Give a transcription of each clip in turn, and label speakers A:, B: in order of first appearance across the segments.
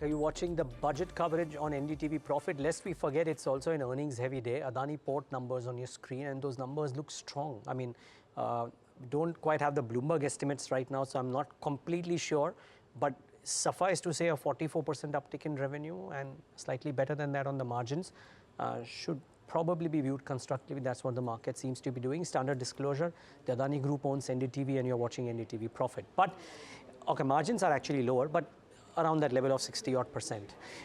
A: Are you watching the budget coverage on NDTV Profit? Lest we forget, it's also an earnings-heavy day. Adani Port numbers on your screen, and those numbers look strong. I mean, don't quite have the Bloomberg estimates right now, so I'm not completely sure. But suffice to say, a 44% uptick in revenue and slightly better than that on the margins should probably be viewed constructively. That's what the market seems to be doing. Standard disclosure, the Adani Group owns NDTV and you're watching NDTV Profit. But, okay, margins are actually lower, but around that level of 60-odd%.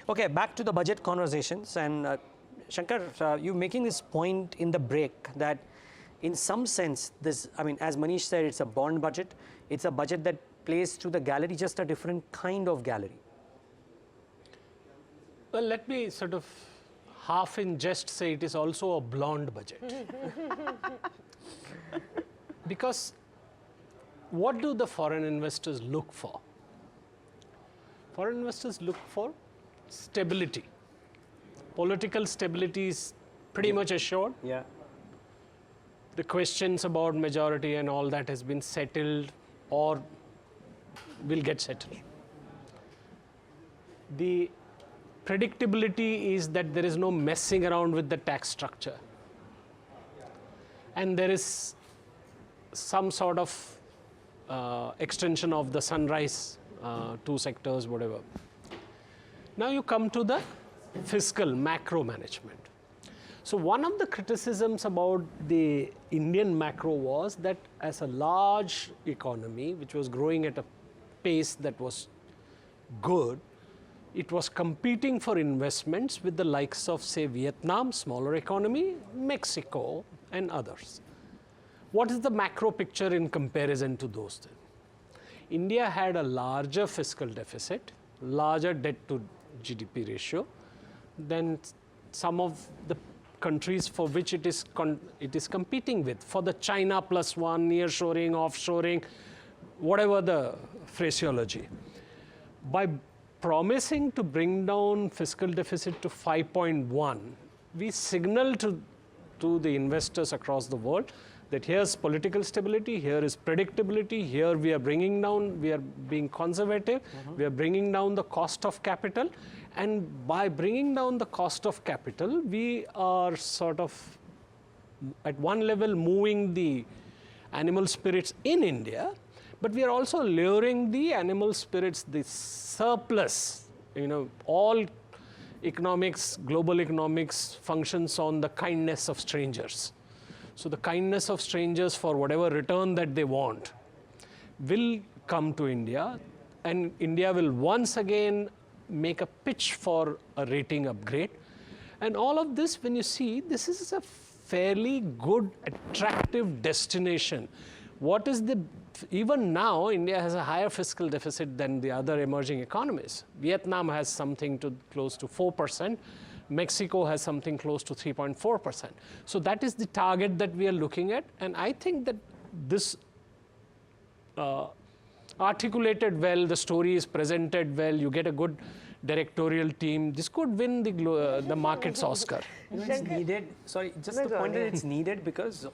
A: Okay, back to the budget conversations. And Shankar, you making this point in the break that in some sense, this, I mean, as Manish said, it's a bond budget. It's a budget that plays to the gallery, just a different kind of gallery.
B: Well, let me sort of half in jest say it is also a blonde budget. Because what do the foreign investors look for? Foreign investors look for stability. Political stability is pretty much assured.
A: Yeah.
B: The questions about majority and all that has been settled or will get settled. The predictability is that there is no messing around with the tax structure. And there is some sort of extension of the sunrise, two sectors, whatever. Now you come to the fiscal macro management. So one of the criticisms about the Indian macro was that as a large economy, which was growing at a pace that was good, it was competing for investments with the likes of, say, Vietnam, smaller economy, Mexico, and others. What is the macro picture in comparison to those things? India had a larger fiscal deficit, larger debt to GDP ratio than some of the countries for which it is competing with, for the China plus one, nearshoring, offshoring, whatever the phraseology. By promising to bring down fiscal deficit to 5.1, we signal to the investors across the world that here's political stability, here is predictability, here we are bringing down, we are being conservative, we are bringing down the cost of capital. And by bringing down the cost of capital, we are sort of at one level moving the animal spirits in India, but we are also luring the animal spirits, the surplus. You know, all economics, global economics functions on the kindness of strangers. So the kindness of strangers for whatever return that they want will come to India, and India will once again make a pitch for a rating upgrade. And all of this, when you see, this is a fairly good, attractive destination. What is the, even now, India has a higher fiscal deficit than the other emerging economies. Vietnam has something to close to 4%. Mexico has something close to 3.4%. So that is the target that we are looking at. And I think that this articulated well, the story is presented well, you get a good directorial team, this could win the market's Oscar.
A: You know, it's needed, sorry, just the point that it's needed because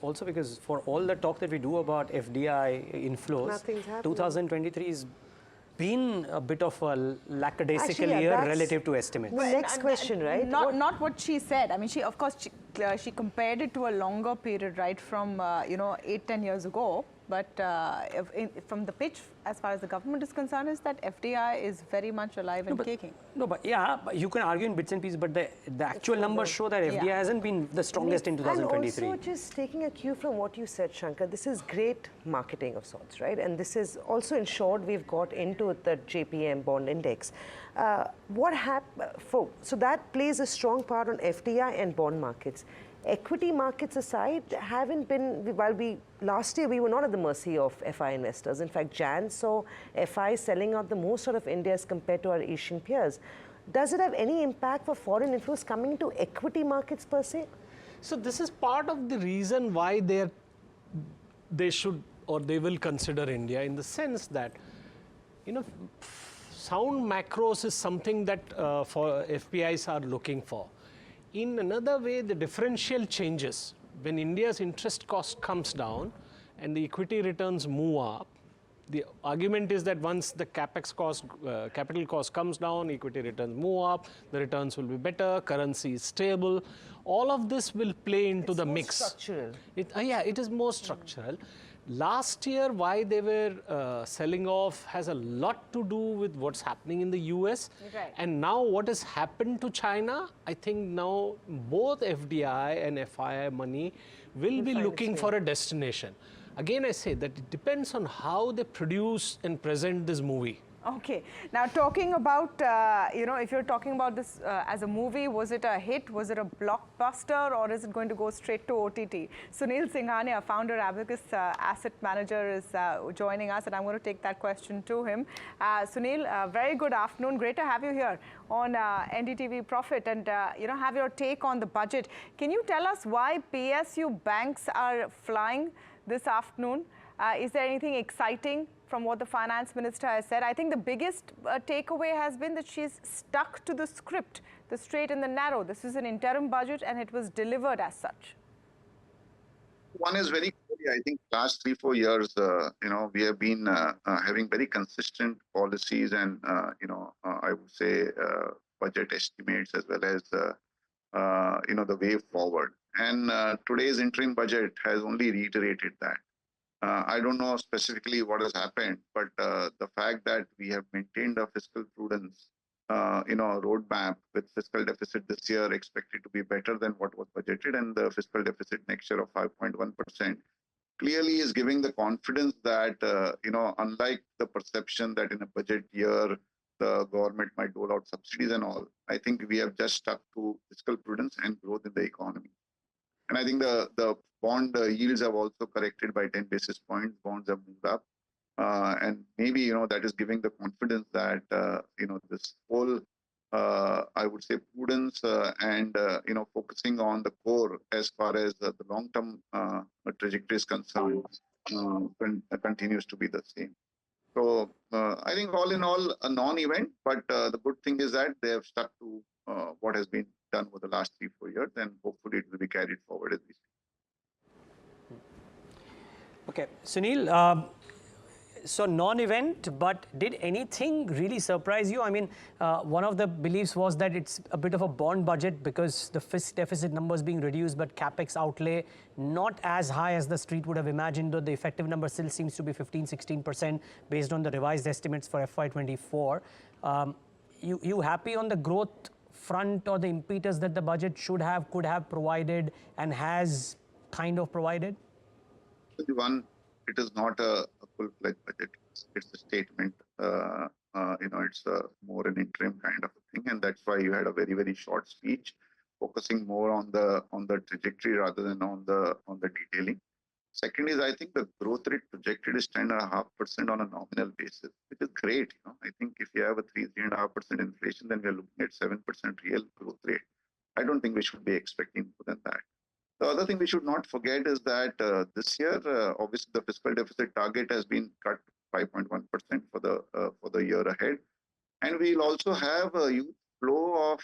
A: for all the talk that we do about FDI inflows, 2023 is been a bit of a lackadaisical year relative to estimates.
C: The next question, right?
D: Not what she said. I mean, she compared it to a longer period, right, from 8-10 years ago. But from the pitch, as far as the government is concerned, is that FDI is very much alive and kicking.
A: But you can argue in bits and pieces, but the actual numbers show that FDI hasn't been the strongest in 2023.
C: And also, just taking a cue from what you said, Shankar, this is great marketing of sorts, right? And this is also ensured we've got into the JPM bond index. So that plays a strong part on FDI and bond markets. Equity markets aside, haven't been, last year we were not at the mercy of FI investors. In fact, Jan saw FI selling out the most out of India as compared to our Asian peers. Does it have any impact for foreign inflows coming into equity markets per se?
B: So this is part of the reason why they should or they will consider India, in the sense that, sound macros is something that for FPIs are looking for. In another way, the differential changes. When India's interest cost comes down and the equity returns move up, The argument is that once the capex cost, capital cost comes down, equity returns move up, the returns will be better, currency is stable. All of this will play into the mix.
C: Structural.
B: Yeah, it is more structural. Last year, why they were selling off has a lot to do with what's happening in the US.
D: Right.
B: And now what has happened to China, I think now both FDI and FII money will be looking for a destination. Again, I say that it depends on how they produce and present this movie.
D: Okay. Now, talking about, if you're talking about this as a movie, was it a hit? Was it a blockbuster? Or is it going to go straight to OTT? Sunil Singhania, founder, Abakkus Asset Manager, is joining us, and I'm going to take that question to him. Sunil, very good afternoon. Great to have you here on NDTV Profit and, have your take on the budget. Can you tell us why PSU banks are flying this afternoon? Is there anything exciting from what the finance minister has said? I think the biggest takeaway has been that she's stuck to the script, the straight and the narrow. This is an interim budget and it was delivered as such.
E: One is very clear. I think last 3-4 years, we have been having very consistent policies and, I would say budget estimates as well as, the way forward. And today's interim budget has only reiterated that. I don't know specifically what has happened, but the fact that we have maintained a fiscal prudence, roadmap with fiscal deficit this year expected to be better than what was budgeted, and the fiscal deficit next year of 5.1% clearly is giving the confidence that, unlike the perception that in a budget year, the government might dole out subsidies and all, I think we have just stuck to fiscal prudence and growth in the economy. And I think the bond yields have also corrected by 10 basis points. Bonds have moved up. And maybe, that is giving the confidence that, this whole, I would say, prudence and, focusing on the core as far as the long-term trajectory is concerned, continues to be the same. So I think all in all, a non-event, but the good thing is that they have stuck to what has been done over the last 3-4 years, and hopefully it will be carried forward as we see.
A: Okay, Sunil, so non-event, but did anything really surprise you? I mean, one of the beliefs was that it's a bit of a bond budget because the fiscal deficit numbers being reduced, but capex outlay not as high as the street would have imagined, though the effective number still seems to be 15-16% based on the revised estimates for FY24. You happy on the growth front or the impetus that the budget could have provided and has kind of provided?
E: One, it is not a full-fledged budget. It's a statement. It's more an interim kind of a thing, and that's why you had a very, very short speech, focusing more on the trajectory rather than on the detailing. Second is, I think the growth rate projected is 10.5% on a nominal basis, which is great. I think if you have a 3.5% inflation, then we are looking at 7% real growth rate. I don't think we should be expecting more than that. The other thing we should not forget is that this year, obviously, the fiscal deficit target has been cut 5.1% for the year ahead, and we'll also have a huge flow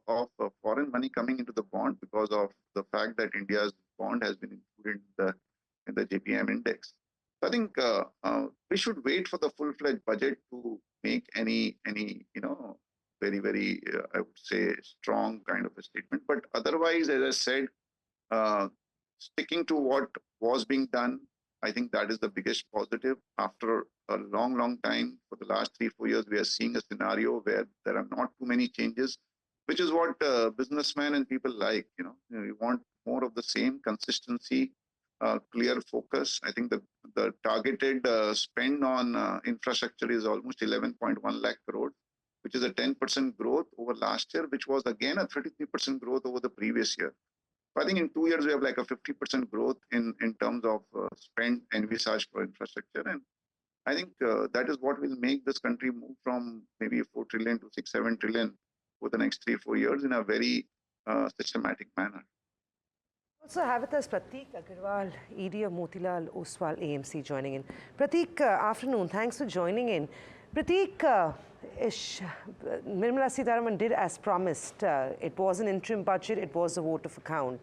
E: of foreign money coming into the bond because of the fact that India's bond has been included in the JPM index. So I think we should wait for the full-fledged budget to make any very, very I would say strong kind of a statement. But otherwise, as I said, sticking to what was being done, I think that is the biggest positive. After a long, long time, for the last 3-4 years, we are seeing a scenario where there are not too many changes, which is what businessmen and people like. You want more of the same consistency, clear focus. I think the targeted spend on infrastructure is almost 11.1 lakh crore, which is a 10% growth over last year, which was again a 33% growth over the previous year. So I think in 2 years, we have like a 50% growth in terms of spend envisaged for infrastructure. And I think that is what will make this country move from maybe 4 trillion to 6-7 trillion over the next 3-4 years in a very systematic manner.
C: Also have with us Prateek Agarwal, ED of Motilal Oswal AMC, joining in. Prateek, afternoon. Thanks for joining in. Prateek, Ish, Nirmala Sitharaman did as promised. It was an interim budget, it was a vote of account.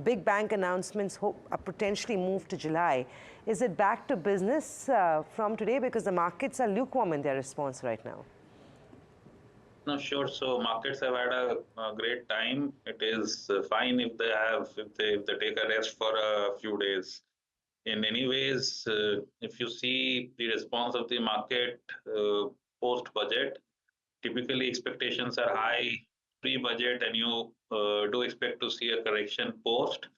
C: Big bank announcements are potentially moved to July. Is it back to business from today? Because the markets are lukewarm in their response right now.
F: No, sure. So markets have had a great time. It is fine if they have, if they take a rest for a few days. In many ways, if you see the response of the market post budget, typically expectations are high pre-budget, and you do expect to see a correction post.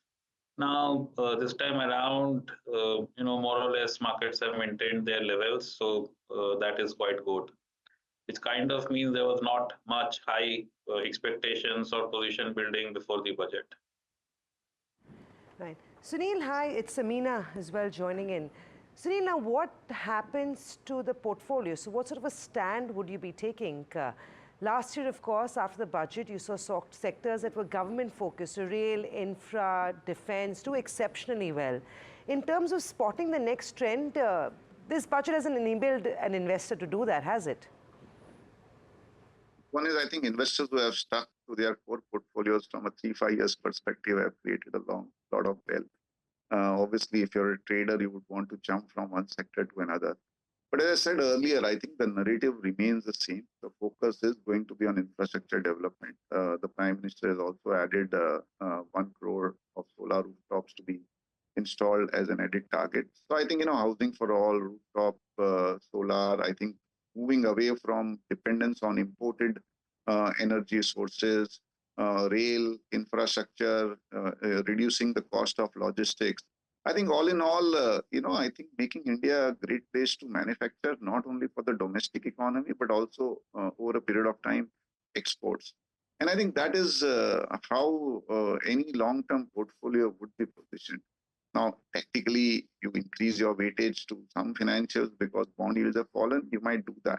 F: Now, this time around, more or less markets have maintained their levels, so that is quite good. Which kind of means there was not much high expectations or position building before the budget.
C: Right. Sunil, hi, it's Ameera as well joining in. Sunil, now what happens to the portfolio? So what sort of a stand would you be taking? Last year, of course, after the budget, you saw sectors that were government focused, so rail, infra, defense, do exceptionally well. In terms of spotting the next trend, this budget hasn't enabled an investor to do that, has it?
E: One is, I think investors who have stuck to their core portfolios from a 3-5 years perspective have created a lot of wealth. Obviously, if you're a trader, you would want to jump from one sector to another. But as I said earlier, I think the narrative remains the same. The focus is going to be on infrastructure development. The Prime Minister has also added 1 crore of solar rooftops to be installed as an added target. So I think, housing for all, rooftop solar, I think moving away from dependence on imported energy sources, rail, infrastructure, reducing the cost of logistics. I think all in all, I think making India a great place to manufacture, not only for the domestic economy, but also over a period of time, exports. And I think that is how any long-term portfolio would be positioned. Now, tactically, you increase your weightage to some financials because bond yields have fallen, you might do that.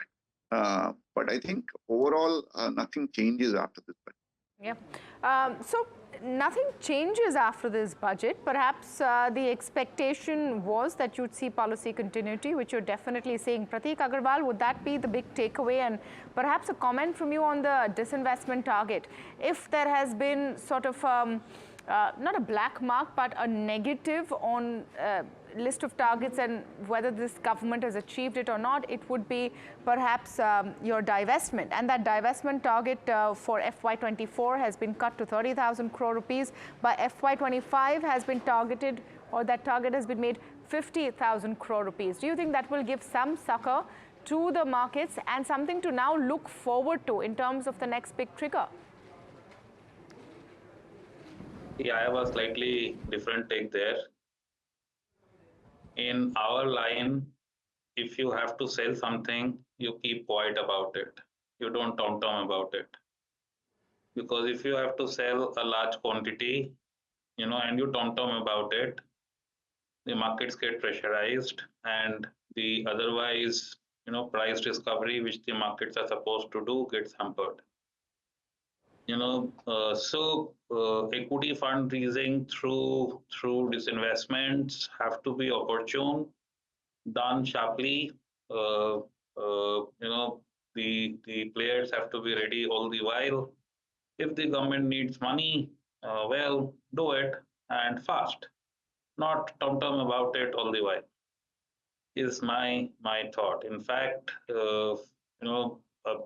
E: But I think overall, nothing changes after this budget.
D: Yeah. So nothing changes after this budget. Perhaps the expectation was that you'd see policy continuity, which you're definitely seeing. Prateek Agarwal, would that be the big takeaway? And perhaps a comment from you on the disinvestment target. If there has been sort of not a black mark, but a negative on list of targets, and whether this government has achieved it or not, it would be perhaps your divestment. And that divestment target for FY24 has been cut to 30,000 crore rupees. By FY25 has been targeted, or that target has been made 50,000 crore rupees. Do you think that will give some succor to the markets and something to now look forward to in terms of the next big trigger?
F: Yeah, I have a slightly different take there. In our line, if you have to sell something, you keep quiet about it. You don't tom-tom about it. Because if you have to sell a large quantity, and you tom-tom about it, the markets get pressurized, and the otherwise, price discovery, which the markets are supposed to do, gets hampered. So equity fundraising through disinvestments have to be opportune, done sharply. The players have to be ready all the while. If the government needs money, well, do it, and fast, not tom-tom about it all the while, is my thought. In fact, a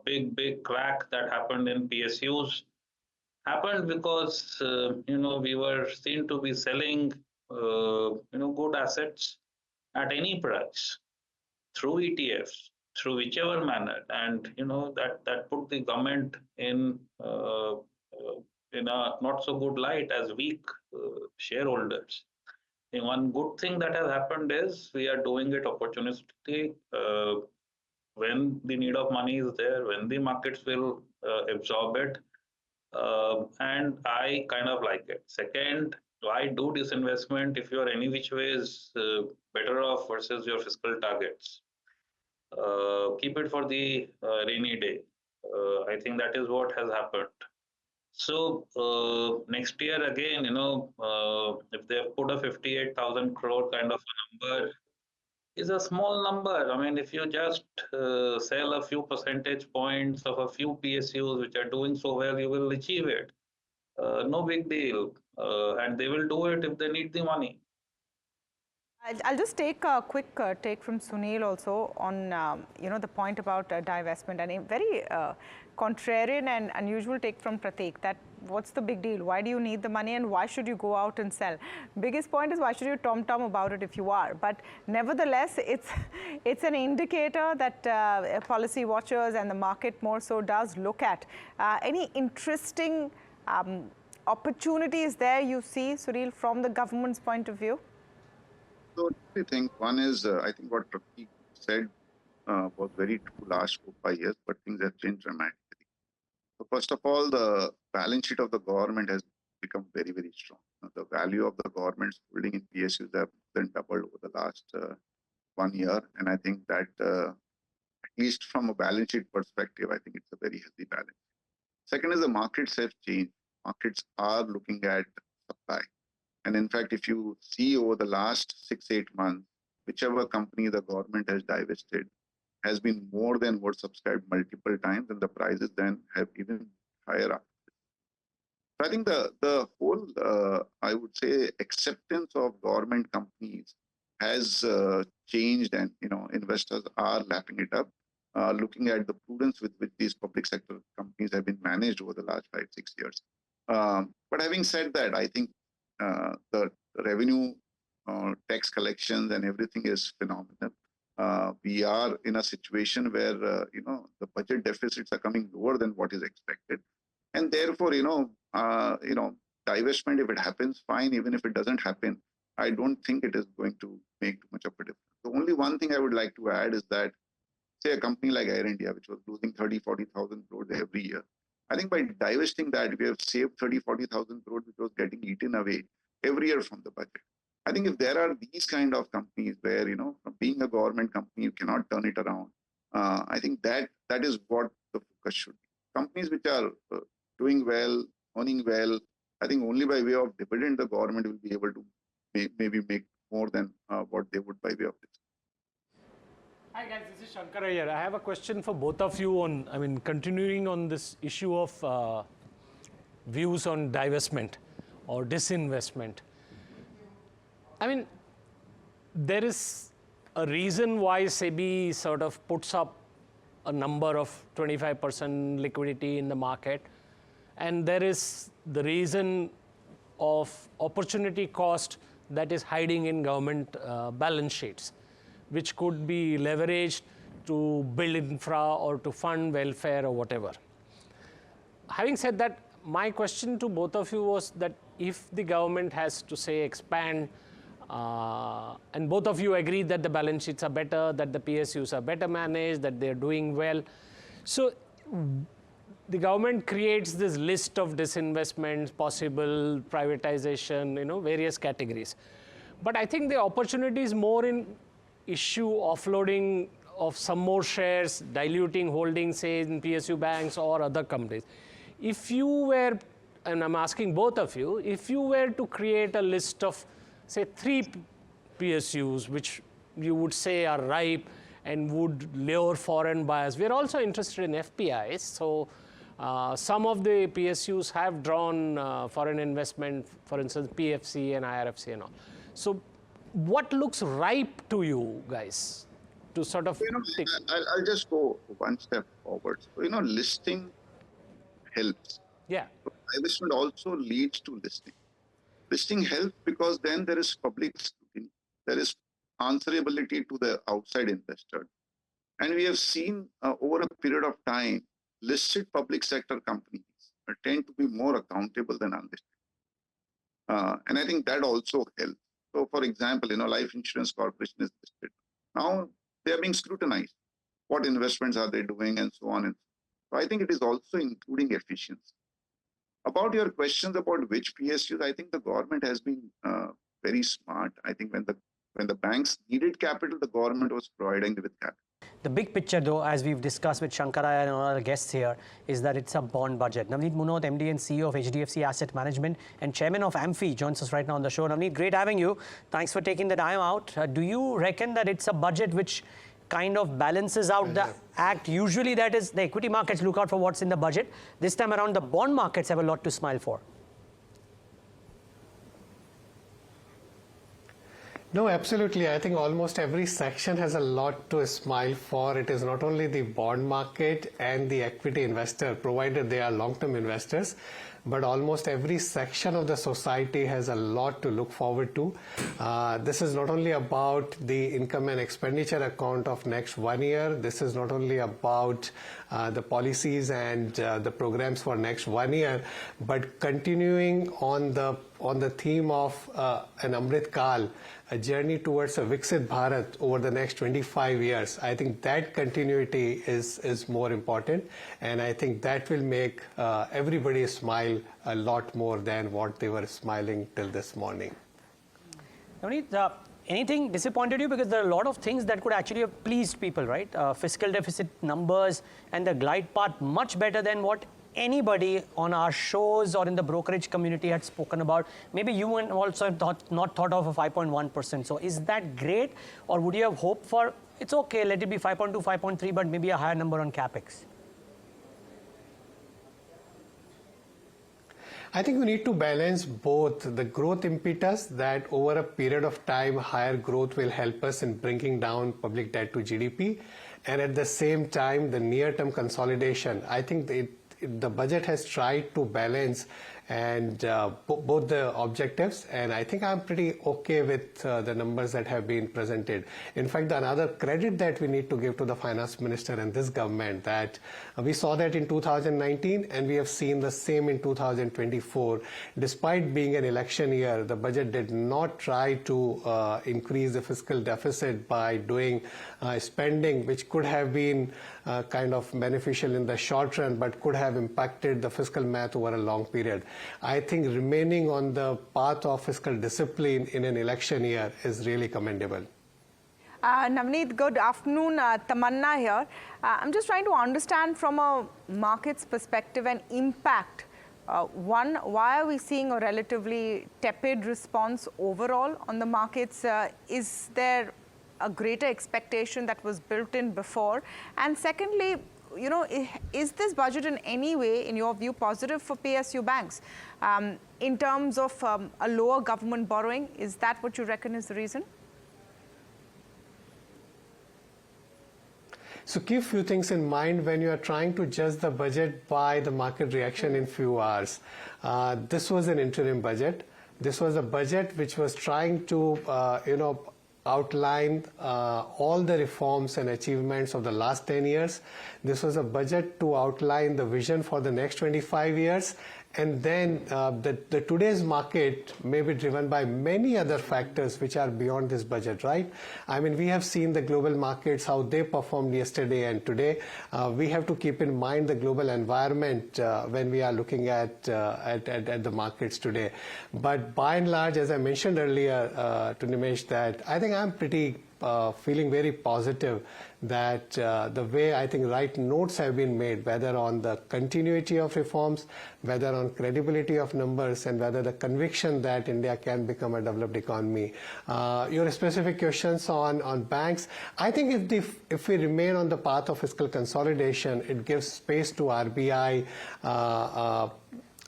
F: big crack that happened in PSUs happened because we were seen to be selling good assets at any price through ETFs, through whichever manner, and that put the government in a not so good light as weak shareholders. And one good thing that has happened is we are doing it opportunistically when the need of money is there, when the markets will absorb it. And I kind of like it. Second, why do disinvestment if you are any which ways better off versus your fiscal targets? Keep it for the rainy day. I think that is what has happened. So next year again, if they have put a 58,000 crore kind of a number, is a small number. I mean, if you just sell a few percentage points of a few PSUs which are doing so well, you will achieve it. No big deal. And they will do it if they need the money.
D: I'll just take a quick take from Sunil also on the point about divestment, and a very contrarian and unusual take from Prateek, that what's the big deal? Why do you need the money and why should you go out and sell? Biggest point is, why should you tom-tom about it if you are? But nevertheless, it's an indicator that policy watchers and the market more so does look at. Any interesting opportunities there you see, Sunil, from the government's point of view?
E: So I think one is, I think what Prateek said was very true last 4-5 years, but things have changed dramatically. So first of all, the balance sheet of the government has become very, very strong. The value of the government's holding in PSUs have then doubled over the last 1 year. And I think that at least from a balance sheet perspective, I think it's a very healthy balance. Second is the markets have changed. Markets are looking at supply. And in fact, if you see over the last 6-8 months, whichever company the government has divested has been more than oversubscribed multiple times, and the prices then have even higher up. So I think the whole, I would say, acceptance of government companies has changed, and investors are lapping it up, looking at the prudence with which these public sector companies have been managed over the last 5-6 years. But having said that, I think the revenue, tax collections and everything is phenomenal. We are in a situation where, the budget deficits are coming lower than what is expected. And therefore, divestment, if it happens, fine. Even if it doesn't happen, I don't think it is going to make too much of a difference. The only one thing I would like to add is that, say, a company like Air India, which was losing 30,000-40,000 crores every year, I think by divesting that, we have saved 30,000-40,000 crores, which was getting eaten away every year from the budget. I think if there are these kind of companies where, from being a government company, you cannot turn it around, I think that is what the focus should be. Companies which are doing well, earning well, I think only by way of dividend, the government will be able to maybe make more than what they would by way of this.
B: Hi guys, this is Shankar here. I have a question for both of you on, continuing on this issue of views on divestment or disinvestment. There is a reason why SEBI sort of puts up a number of 25% liquidity in the market, and there is the reason of opportunity cost that is hiding in government balance sheets, which could be leveraged to build infra or to fund welfare or whatever. Having said that, my question to both of you was that if the government has to, say, expand, and both of you agree that the balance sheets are better, that the PSUs are better managed, that they're doing well. So the government creates this list of disinvestments, possible privatization, various categories. But I think the opportunity is more in issue offloading of some more shares, diluting holdings, say, in PSU banks or other companies. If you were, and I'm asking both of you, if you were to create a list of, say, 3 PSUs, which you would say are ripe and would lure foreign buyers. We're also interested in FPIs. So some of the PSUs have drawn foreign investment, for instance, PFC and IRFC and all. So what looks ripe to you guys to sort of take?
E: I'll just go one step forward. So, listing helps.
B: Yeah.
E: Divestment also leads to listing. Listing helps because then there is public scrutiny, there is answerability to the outside investor. And we have seen over a period of time, listed public sector companies tend to be more accountable than unlisted. And I think that also helps. So, for example, Life Insurance Corporation is listed. Now they are being scrutinized. What investments are they doing and so on and so on. So I think it is also including efficiency. About your questions about which PSUs, I think the government has been very smart. I think when the banks needed capital, the government was providing with capital.
A: The big picture, though, as we've discussed with Shankar and our guests here, is that it's a bond budget. Navneet Munot, MD and CEO of HDFC Asset Management and Chairman of AMFI, joins us right now on the show. Navneet, great having you. Thanks for taking the time out. Do you reckon that it's a budget which kind of balances out the act? Usually that is, the equity markets look out for what's in the budget. This time around, the bond markets have a lot to smile for.
G: No, absolutely. I think almost every section has a lot to smile for. It is not only the bond market and the equity investor, provided they are long-term investors, but almost every section of the society has a lot to look forward to. This is not only about the income and expenditure account of next 1 year. This is not only about the policies and the programs for next 1 year, but continuing on the theme of an Amrit Kal, a journey towards a Viksit Bharat over the next 25 years. I think that continuity is more important, and I think that will make everybody smile a lot more than what they were smiling till this morning.
A: Navneet, anything disappointed you? Because there are a lot of things that could actually have pleased people, right? Fiscal deficit numbers and the glide path much better than what anybody on our shows or in the brokerage community had spoken about. Maybe you also not thought of a 5.1%. So is that great, or would you have hoped for, it's okay, let it be 5.2, 5.3, but maybe a higher number on capex?
G: I think we need to balance both the growth impetus, that over a period of time higher growth will help us in bringing down public debt to GDP, and at the same time the near-term consolidation. I think the budget has tried to balance and both the objectives, and I think I'm pretty okay with the numbers that have been presented. In fact, another credit that we need to give to the finance minister and this government, that we saw that in 2019 and we have seen the same in 2024. Despite being an election year, the budget did not try to increase the fiscal deficit by doing spending which could have been kind of beneficial in the short run, but could have impacted the fiscal math over a long period. I think remaining on the path of fiscal discipline in an election year is really commendable.
D: Navneet, good afternoon. Tamanna here. I'm just trying to understand from a market's perspective and impact. One, why are we seeing a relatively tepid response overall on the markets? Is there a greater expectation that was built in before? And secondly, you know, is this budget in any way, in your view, positive for PSU banks in terms of a lower government borrowing? Is that what you reckon is the reason?
G: So keep a few things in mind when you are trying to judge the budget by the market reaction in few hours. This was an interim budget. This was a budget which was trying to, outline all the reforms and achievements of the last 10 years. This was a budget to outline the vision for the next 25 years. And then the today's market may be driven by many other factors which are beyond this budget, right? I mean, we have seen the global markets, how they performed yesterday and today. We have to keep in mind the global environment when we are looking at the markets today. But by and large, as I mentioned earlier to Nimesh, that I think I'm pretty feeling very positive that the way I think right notes have been made, whether on the continuity of reforms, whether on credibility of numbers, and whether the conviction that India can become a developed economy. Your specific questions on banks, I think if we remain on the path of fiscal consolidation, it gives space to RBI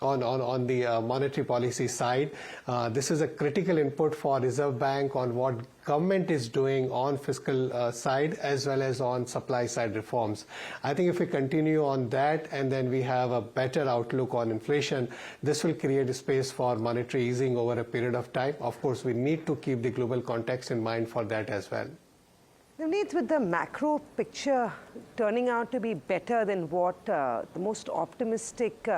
G: on the monetary policy side. This is a critical input for Reserve Bank on what government is doing on fiscal side as well as on supply side reforms. I think if we continue on that and then we have a better outlook on inflation, this will create a space for monetary easing over a period of time. Of course, we need to keep the global context in mind for that as well.
C: Navneet, with the macro picture turning out to be better than what the most optimistic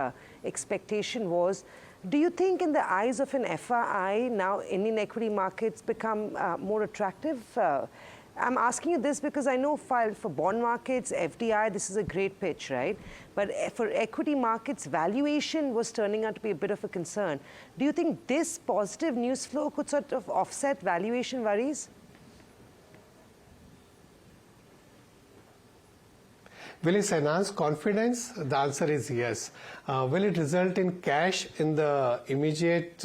C: expectation was, do you think in the eyes of an FII now Indian equity markets become more attractive? I'm asking you this because I know for bond markets, FDI, this is a great pitch, right? But for equity markets, valuation was turning out to be a bit of a concern. Do you think this positive news flow could sort of offset valuation worries?
G: Will it enhance confidence? The answer is yes. Will it result in cash in the immediate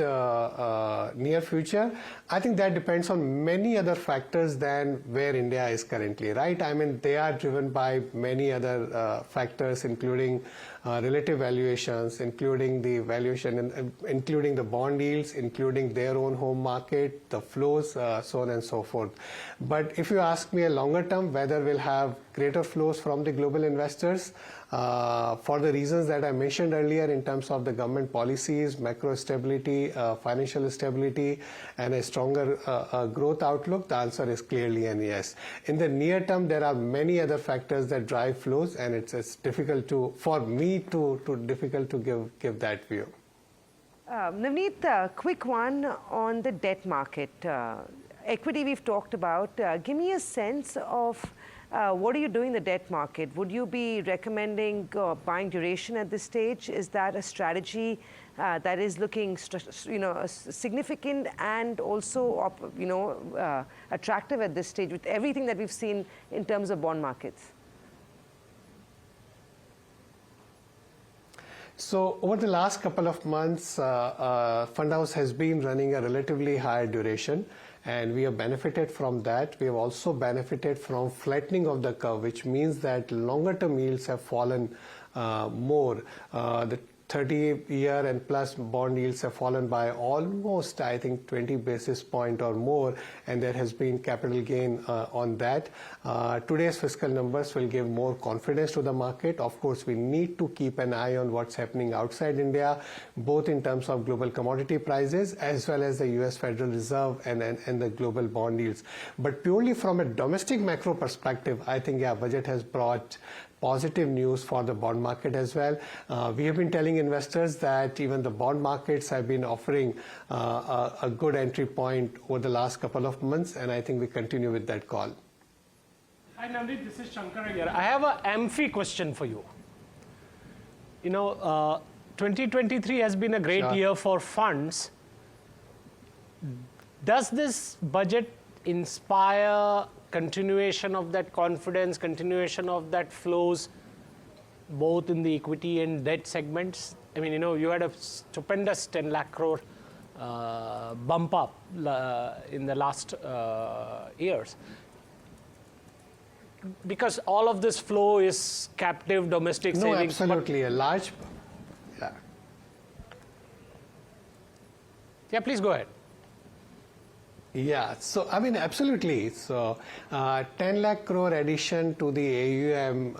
G: near future? I think that depends on many other factors than where India is currently, right? I mean, they are driven by many other factors, including relative valuations, including the valuation, including the bond yields, including their own home market, the flows, so on and so forth. But if you ask me a longer term, whether we'll have greater flows from the global investors, for the reasons that I mentioned earlier in terms of the government policies, macro stability, financial stability, and a stronger growth outlook, the answer is clearly a yes. In the near term, there are many other factors that drive flows, and it's difficult to, for me to difficult to give that view.
C: Navneet, a quick one on the debt market. Equity we've talked about. Give me a sense of what are you doing in the debt market? Would you be recommending buying duration at this stage? Is that a strategy that is looking, significant and also, attractive at this stage with everything that we've seen in terms of bond markets?
G: So over the last couple of months, Fund House has been running a relatively high duration, and we have benefited from that. We have also benefited from flattening of the curve, which means that longer term yields have fallen more. The 30-year and plus bond yields have fallen by almost, I think, 20 basis point or more, and there has been capital gain on that. Today's fiscal numbers will give more confidence to the market. Of course, we need to keep an eye on what's happening outside India, both in terms of global commodity prices as well as the US Federal Reserve and the global bond yields. But purely from a domestic macro perspective, I think, yeah, budget has brought positive news for the bond market as well. We have been telling investors that even the bond markets have been offering a good entry point over the last couple of months, and I think we continue with that call.
B: Hi Nandurkar, this is Shankar here. I have an AMFI question for you. 2023 has been a great year for funds. Does this budget inspire continuation of that confidence, continuation of that flows, both in the equity and debt segments? I mean, you had a stupendous 10 lakh crore bump up in the last years. Because all of this flow is captive domestic savings.
G: No, absolutely. A large...
B: Yeah, please go ahead.
G: Yeah, so I mean, absolutely. So 10 lakh crore addition to the AUM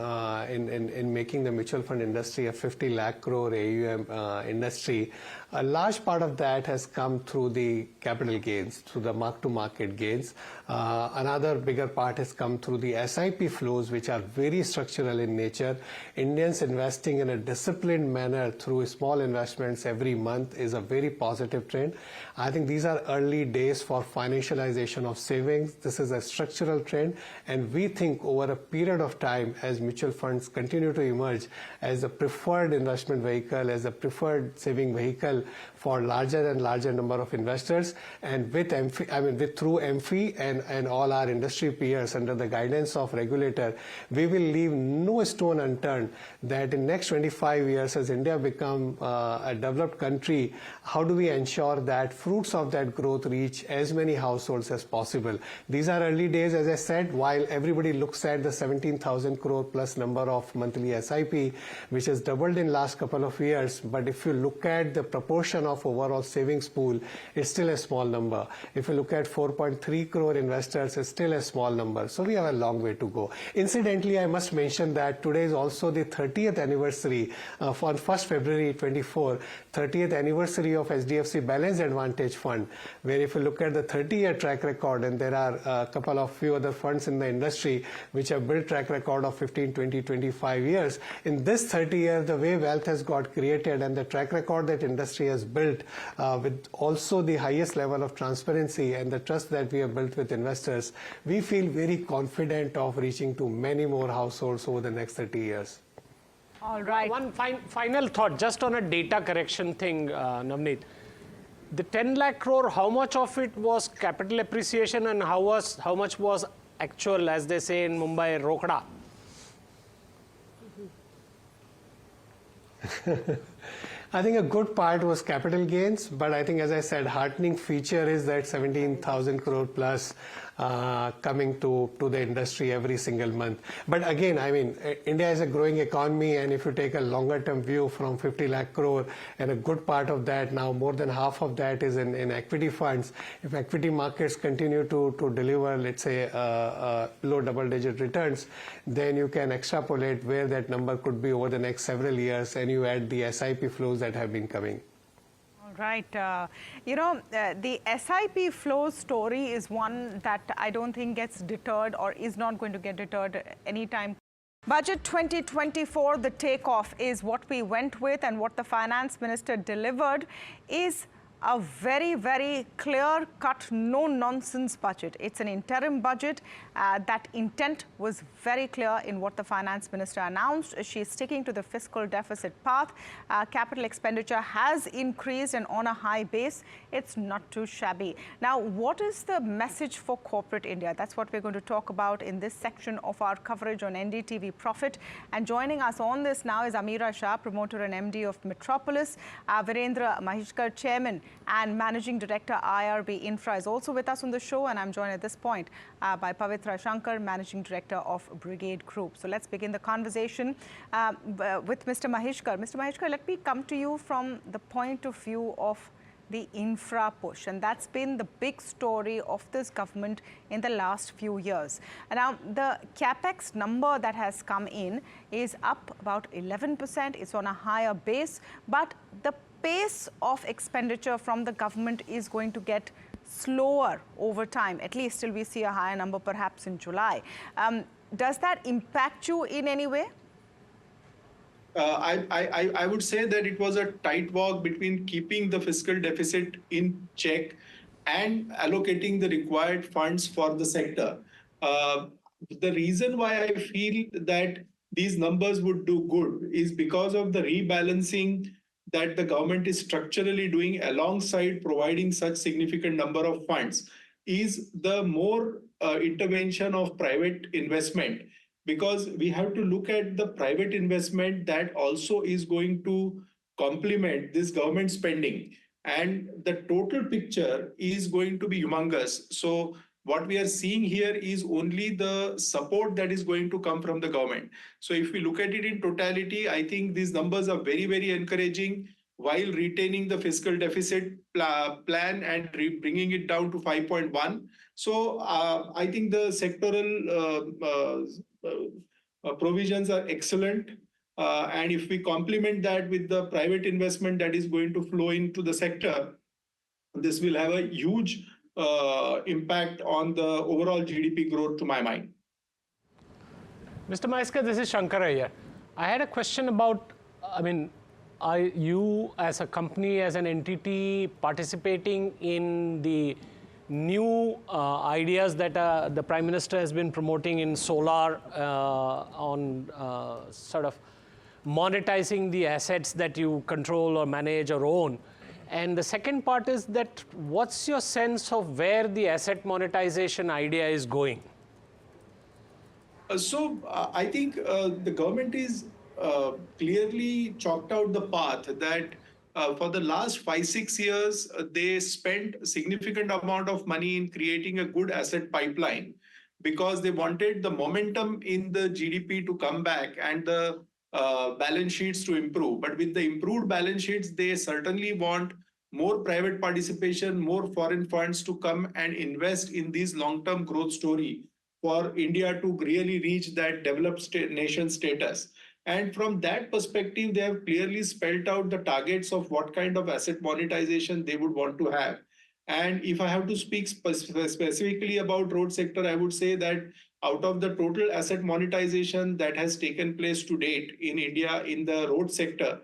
G: in making the mutual fund industry a 50 lakh crore AUM industry, a large part of that has come through the capital gains, through the mark-to-market gains. Another bigger part has come through the SIP flows, which are very structural in nature. Indians investing in a disciplined manner through small investments every month is a very positive trend. I think these are early days for financialization of savings. This is a structural trend, and we think over a period of time, as mutual funds continue to emerge as a preferred investment vehicle, as a preferred saving vehicle for larger and larger number of investors, and with through MFI and all our industry peers under the guidance of regulator, we will leave no stone unturned that in next 25 years, as India become a developed country, how do we ensure that fruits of that growth reach as many households as possible? These are early days, as I said, while everybody looks at the 17,000 crore plus number of monthly SIP, which has doubled in last couple of years. But if you look at the proportion of overall savings pool, it's still a small number. If you look at 4.3 crore investors, it's still a small number. So we have a long way to go. Incidentally, I must mention that today is also the 30th anniversary on 1st February 24, 30th anniversary of HDFC Balanced Advantage Fund, where if you look at the 30-year track record, and there are a few other funds in the industry which have built track record of 15, 20, 25 years. In this 30 years, the way wealth has got created and the track record that industry has built with also the highest level of transparency and the trust that we have built with investors, we feel very confident of reaching to many more households over the next 30 years.
B: All right. One final thought, just on a data correction thing, Navneet. The 10 lakh crore, how much of it was capital appreciation and how much was actual, as they say in Mumbai, rokda?
G: I think a good part was capital gains, but I think, as I said, heartening feature is that 17,000 crore plus coming to the industry every single month. But again, I mean, India is a growing economy, and if you take a longer term view from 50 lakh crore, and a good part of that, now more than half of that is in equity funds. If equity markets continue to deliver, let's say, low double-digit returns, then you can extrapolate where that number could be over the next several years, and you add the SIP flows that have been coming.
D: Right. The SIP flow story is one that I don't think gets deterred or is not going to get deterred anytime. Budget 2024, the takeoff is what we went with, and what the finance minister delivered is a very, very clear-cut, no-nonsense budget. It's an interim budget. That intent was very clear in what the finance minister announced. She's sticking to the fiscal deficit path. Capital expenditure has increased, and on a high base, it's not too shabby. Now, what is the message for corporate India? That's what we're going to talk about in this section of our coverage on NDTV Profit. And joining us on this now is Ameera, Shah, promoter and MD of Metropolis. Virendra, Mhaiskar, chairman and Managing Director, IRB Infra, is also with us on the show, and I'm joined at this point by Pavitra, Shankar, Managing Director of Brigade Group. So let's begin the conversation with Mr. Mhaiskar. Mr. Mhaiskar, let me come to you from the point of view of the infra push, and that's been the big story of this government in the last few years. And now the capex number that has come in is up about 11%. It's on a higher base, but the pace of expenditure from the government is going to get slower over time, at least till we see a higher number perhaps in July. Does that impact you in any way?
H: I would say that it was a tight walk between keeping the fiscal deficit in check and allocating the required funds for the sector. The reason why I feel that these numbers would do good is because of the rebalancing that the government is structurally doing alongside providing such significant number of funds, is the more intervention of private investment, because we have to look at the private investment that also is going to complement this government spending, and the total picture is going to be humongous. So what we are seeing here is only the support that is going to come from the government. So if we look at it in totality, I think these numbers are very, very encouraging, while retaining the fiscal deficit plan and bringing it down to 5.1. So I think the sectoral provisions are excellent. And if we complement that with the private investment that is going to flow into the sector, this will have a huge impact on the overall GDP growth, to my mind.
B: Mr. Mhaiskar, this is Shankar Aiyar. I had a question about, are you as a company, as an entity, participating in the new ideas that the Prime Minister has been promoting in solar, on sort of monetizing the assets that you control or manage or own? And the second part is that, what's your sense of where the asset monetization idea is going?
H: So I think the government is clearly chalked out the path that for the last 5-6 years, they spent a significant amount of money in creating a good asset pipeline, because they wanted the momentum in the GDP to come back and the balance sheets to improve. But with the improved balance sheets, they certainly want more private participation, more foreign funds to come and invest in this long-term growth story for India to really reach that developed nation status. And from that perspective, they have clearly spelled out the targets of what kind of asset monetization they would want to have. And if I have to speak specifically about road sector, I would say that out of the total asset monetization that has taken place to date in India in the road sector,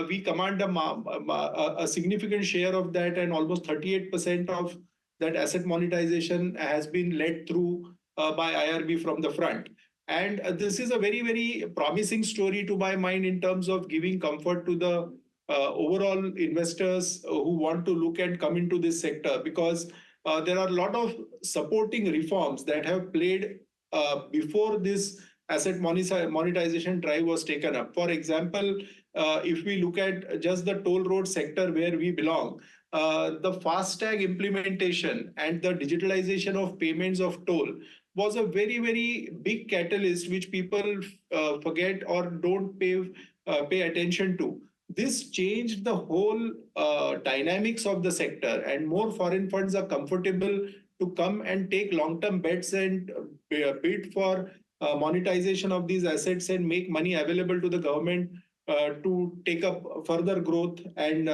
H: we command a significant share of that, and almost 38% of that asset monetization has been led through by IRB from the front. And this is a very, very promising story to my mind in terms of giving comfort to the overall investors who want to look and come into this sector, because there are a lot of supporting reforms that have played before this asset monetization drive was taken up. For example, if we look at just the toll road sector where we belong, the FASTag implementation and the digitalization of payments of toll was a very, very big catalyst which people forget or don't pay attention to. This changed the whole dynamics of the sector, and more foreign funds are comfortable to come and take long-term bets and bid for monetization of these assets and make money available to the government to take up further growth and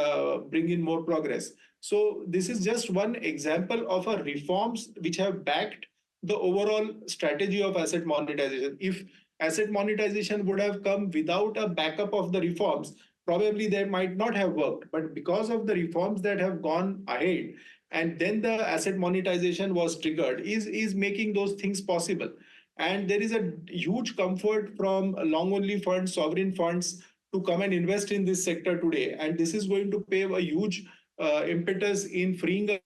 H: bring in more progress. So this is just one example of a reforms which have backed the overall strategy of asset monetization. If asset monetization would have come without a backup of the reforms, probably they might not have worked. But because of the reforms that have gone ahead, and then the asset monetization was triggered, is making those things possible. And there is a huge comfort from long-only funds, sovereign funds, to come and invest in this sector today. And this is going to pave a huge impetus in freeing up.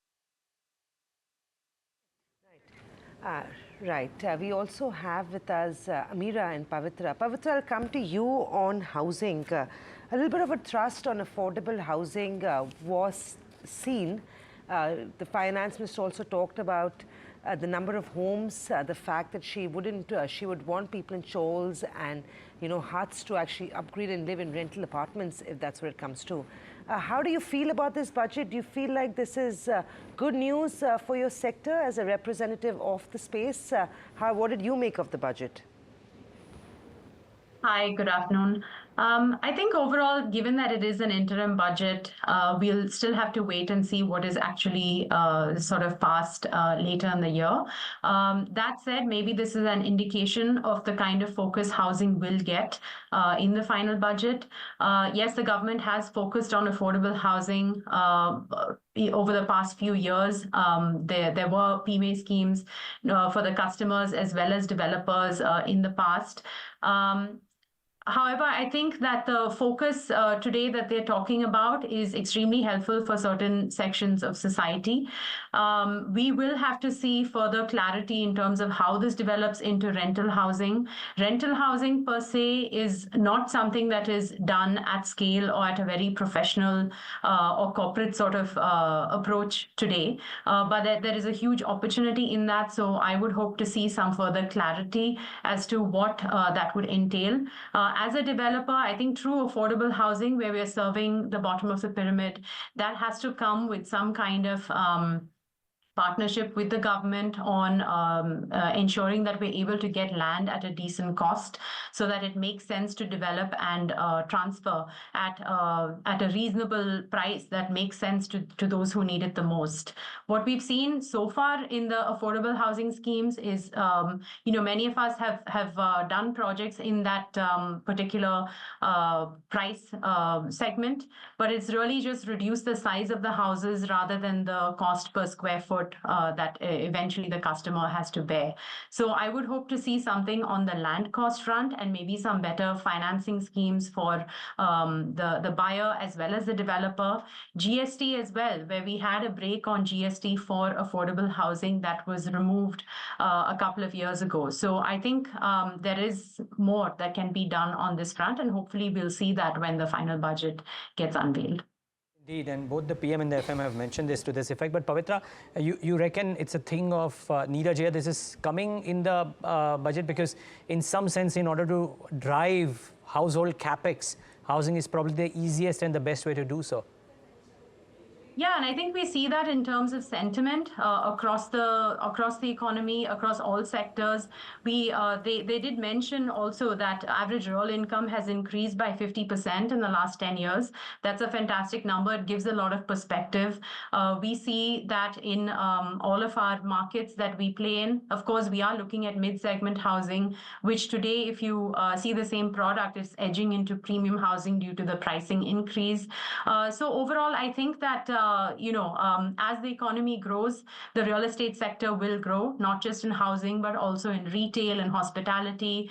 C: Right. We also have with us Ameera and Pavitra. Pavitra, I'll come to you on housing. A little bit of a thrust on affordable housing was seen. The finance minister also talked about the number of homes, the fact that she would want people in Chols and huts to actually upgrade and live in rental apartments if that's what it comes to. How do you feel about this budget? Do you feel like this is good news for your sector as a representative of the space? What did you make of the budget?
I: Hi, good afternoon. I think overall, given that it is an interim budget, we'll still have to wait and see what is actually sort of passed later in the year. That said, maybe this is an indication of the kind of focus housing will get in the final budget. Yes, the government has focused on affordable housing over the past few years. There were PMA schemes for the customers as well as developers in the past. However, I think that the focus today that they're talking about is extremely helpful for certain sections of society. We will have to see further clarity in terms of how this develops into rental housing. Rental housing per se is not something that is done at scale or at a very professional or corporate sort of approach today. But there is a huge opportunity in that. So I would hope to see some further clarity as to what that would entail. As a developer, I think true affordable housing, where we are serving the bottom of the pyramid, that has to come with some kind of partnership with the government on ensuring that we're able to get land at a decent cost so that it makes sense to develop and transfer at a reasonable price that makes sense to those who need it the most. What we've seen so far in the affordable housing schemes is, many of us have done projects in that particular price segment, but it's really just reduced the size of the houses rather than the cost per square foot that eventually the customer has to bear. So I would hope to see something on the land cost front and maybe some better financing schemes for the buyer as well as the developer. GST as well, where we had a break on GST for affordable housing that was removed a couple of years ago. So I think there is more that can be done on this front, and hopefully we'll see that when the final budget gets unveiled.
A: Indeed, and both the PM and the FM have mentioned this to this effect. But Pavitra, you reckon it's a thing of neeraj here? This is coming in the budget because in some sense, in order to drive household capex, housing is probably the easiest and the best way to do so.
I: Yeah, and I think we see that in terms of sentiment across the economy, across all sectors. They did mention also that average real income has increased by 50% in the last 10 years. That's a fantastic number. It gives a lot of perspective. We see that in all of our markets that we play in. Of course, we are looking at mid-segment housing, which today, if you see the same product, is edging into premium housing due to the pricing increase. So overall, I think that as the economy grows, the real estate sector will grow, not just in housing, but also in retail and hospitality,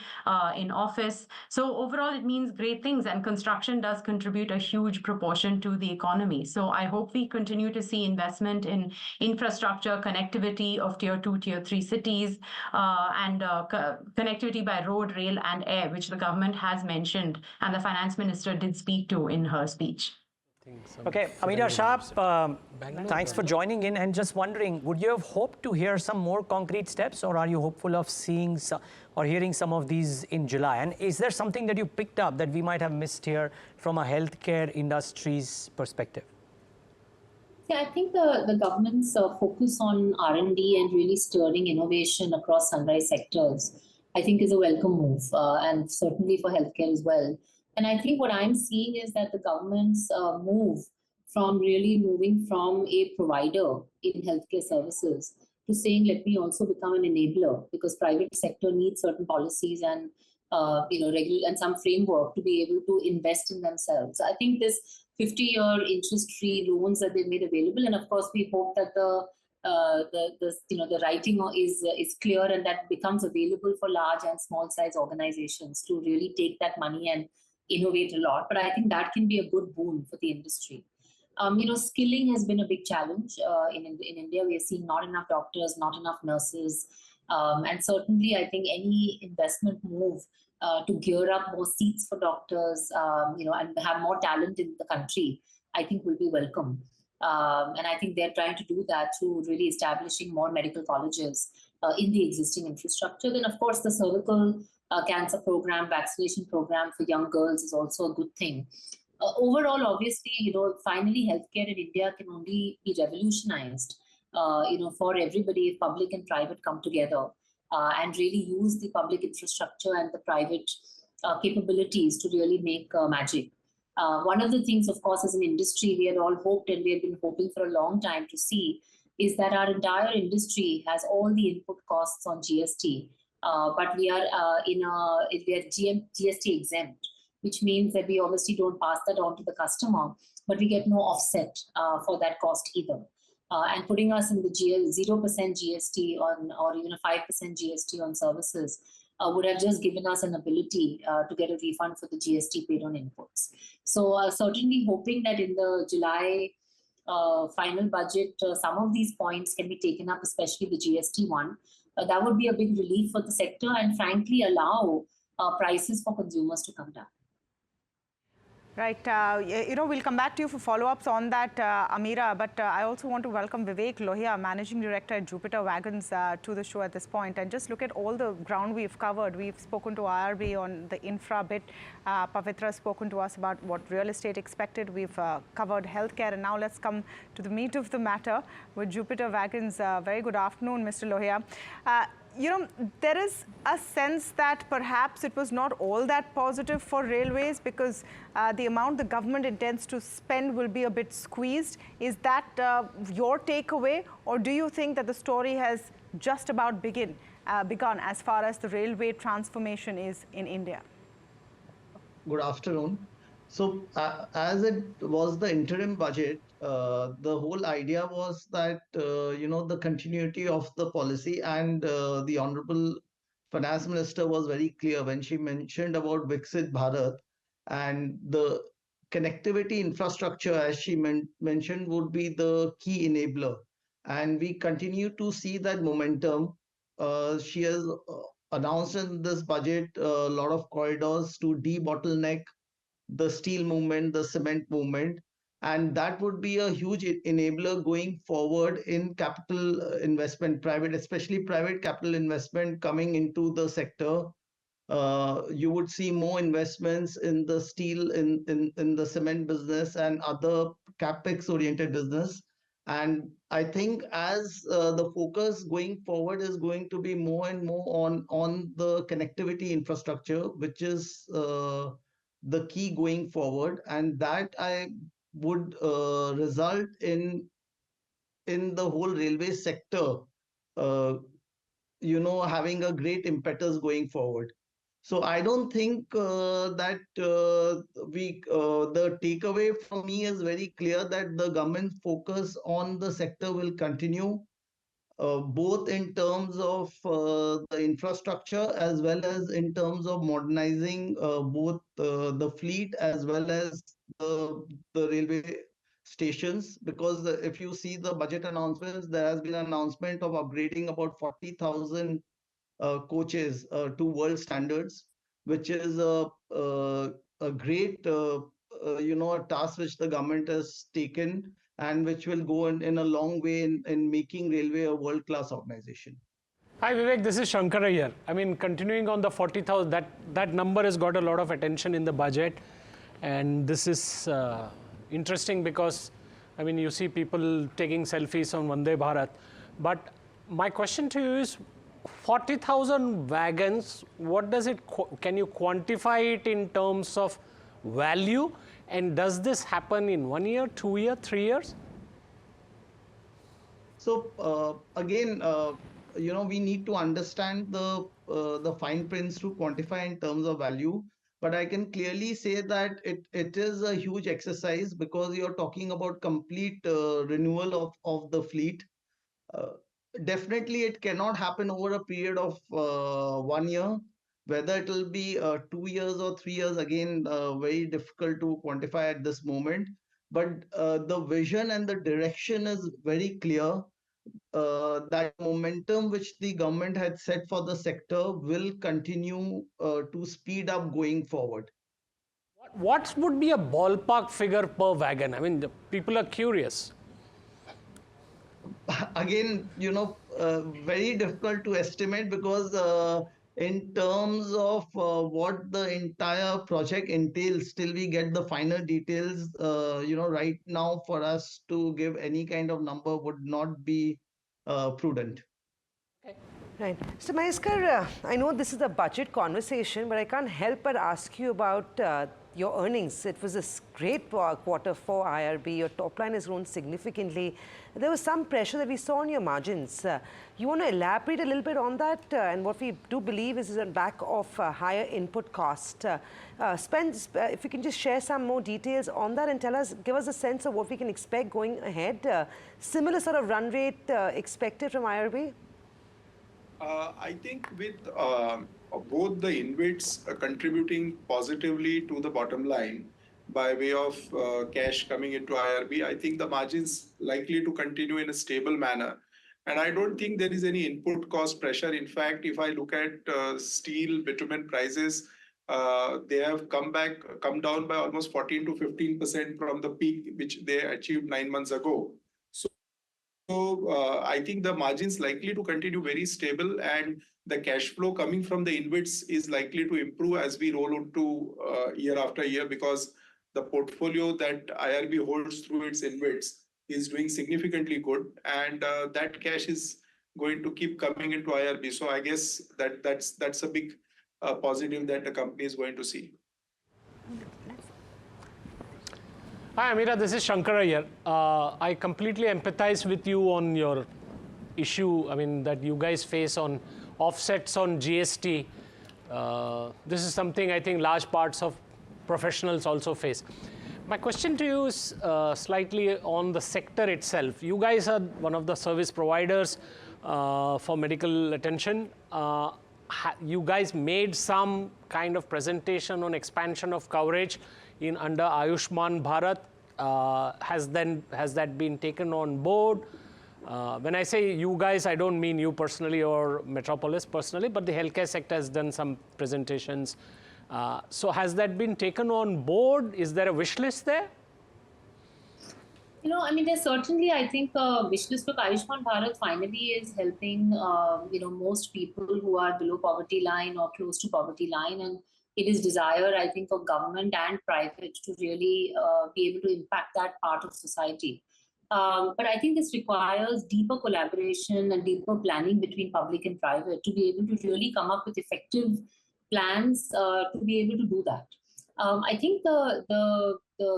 I: in office. So overall, it means great things, and construction does contribute a huge proportion to the economy. So I hope we continue to see investment in infrastructure, connectivity of tier 2, tier 3 cities, and connectivity by road, rail, and air, which the government has mentioned, and the finance minister did speak to in her speech.
A: Okay, Ameera, Shah, thanks for joining in, and just wondering, would you have hoped to hear some more concrete steps, or are you hopeful of seeing or hearing some of these in July? And is there something that you picked up that we might have missed here from a healthcare industry's perspective?
J: Yeah, I think the government's focus on R&D and really stirring innovation across sunrise sectors, I think, is a welcome move, and certainly for healthcare as well. And I think what I'm seeing is that the government's move from really moving from a provider in healthcare services to saying, let me also become an enabler, because private sector needs certain policies and regular and some framework to be able to invest in themselves. I think this 50-year interest-free loans that they've made available, and of course we hope that the writing is clear and that becomes available for large and small size organizations to really take that money and innovate a lot. But I think that can be a good boon for the industry. Skilling has been a big challenge in India. We are seeing not enough doctors, not enough nurses, and certainly I think any investment move to gear up more seats for doctors, and have more talent in the country, I think will be welcome. And I think they're trying to do that through really establishing more medical colleges in the existing infrastructure. Then, of course, the cervical cancer program, vaccination program for young girls is also a good thing. Overall, obviously, finally, healthcare in India can only be revolutionized, for everybody if public and private come together and really use the public infrastructure and the private capabilities to really make magic. One of the things, of course, as an industry, we had all hoped and we have been hoping for a long time to see is that our entire industry has all the input costs on GST, but we are GST exempt, which means that we obviously don't pass that on to the customer, but we get no offset for that cost either. And putting us in the 0% GST on, or even a 5% GST on services would have just given us an ability to get a refund for the GST paid on inputs. So certainly hoping that in the July final budget, some of these points can be taken up, especially the GST one. That would be a big relief for the sector and frankly allow prices for consumers to come down.
D: Right. We'll come back to you for follow-ups on that, Ameera, but I also want to welcome Vivek Lohia, Managing Director at Jupiter Wagons, to the show at this point. And just look at all the ground we've covered. We've spoken to IRB on the infra bit. Pavitra has spoken to us about what real estate expected. We've covered healthcare. And now let's come to the meat of the matter with Jupiter Wagons. Very good afternoon, Mr. Lohia. There is a sense that perhaps it was not all that positive for railways because the amount the government intends to spend will be a bit squeezed. Is that your takeaway, or do you think that the story has just about begun as far as the railway transformation is in India?
K: Good afternoon. So as it was the interim budget, the whole idea was that, the continuity of the policy, and the Honorable Finance Minister was very clear when she mentioned about Viksit Bharat, and the connectivity infrastructure, as she mentioned, would be the key enabler. And we continue to see that momentum. She has announced in this budget a lot of corridors to debottleneck the steel movement, the cement movement, and that would be a huge enabler going forward in capital investment, especially private capital investment coming into the sector. You would see more investments in the steel, in the cement business and other capex oriented business. And I think as the focus going forward is going to be more and more on the connectivity infrastructure, which is the key going forward, and that I would result in the whole railway sector, having a great impetus going forward. So I don't think that the takeaway for me is very clear that the government focus on the sector will continue, both in terms of the infrastructure as well as in terms of modernizing both the fleet as well as the railway stations. Because if you see the budget announcements, there has been an announcement of upgrading about 40,000 coaches to world standards, which is a great a task which the government has taken and which will go in a long way in making railway a world-class organization.
B: Hi Vivek, this is Shankar here. I mean, continuing on the 40,000, that number has got a lot of attention in the budget, and this is interesting because, I mean, you see people taking selfies on Vande Bharat, but my question to you is, 40,000 wagons, what does it, can you quantify it in terms of value, and does this happen in 1 year, 2 years, 3 years?
K: So again, we need to understand the fine prints to quantify in terms of value. But I can clearly say that it is a huge exercise because you're talking about complete renewal of the fleet. Definitely, it cannot happen over a period of 1 year. Whether it will be 2 years or 3 years, again, very difficult to quantify at this moment. But the vision and the direction is very clear. That momentum which the government had set for the sector will continue to speed up going forward.
B: What would be a ballpark figure per wagon? I mean, the people are curious.
K: Again, very difficult to estimate because in terms of what the entire project entails, till we get the final details, right now for us to give any kind of number would not be prudent.
C: Right. So, Mhaiskar, I know this is a budget conversation, but I can't help but ask you about your earnings. It was a great quarter for IRB. Your top line has grown significantly. There was some pressure that we saw on your margins. You want to elaborate a little bit on that? And what we do believe is on back of higher input cost. If you can just share some more details on that and give us a sense of what we can expect going ahead. Similar sort of run rate expected from IRB?
H: I think with both the InvITs contributing positively to the bottom line by way of cash coming into IRB, I think the margins likely to continue in a stable manner. And I don't think there is any input cost pressure. In fact, if I look at steel, bitumen prices, they have come down by almost 14 to 15% from the peak which they achieved 9 months ago. So I think the margins likely to continue very stable, and the cash flow coming from the InvITs is likely to improve as we roll into year after year, because the portfolio that IRB holds through its InvITs is doing significantly good, and that cash is going to keep coming into IRB. So I guess that's a big positive that the company is going to see.
B: Hi Ameera, this is Shankar here. I completely empathize with you on your issue, I mean, that you guys face on offsets on GST. This is something I think large parts of professionals also face. My question to you is slightly on the sector itself. You guys are one of the service providers for medical attention. You guys made some kind of presentation on expansion of coverage under Ayushman Bharat. Has that been taken on board? When I say you guys, I don't mean you personally or Metropolis personally, but the healthcare sector has done some presentations. So has that been taken on board? Is there a wish list there?
J: I mean, there's certainly, I think, a wish list. Look, Ayushman Bharat finally is helping, most people who are below poverty line or close to poverty line. And it is desire, I think, for government and private to really be able to impact that part of society. But I think this requires deeper collaboration and deeper planning between public and private to be able to really come up with effective plans to be able to do that. I think the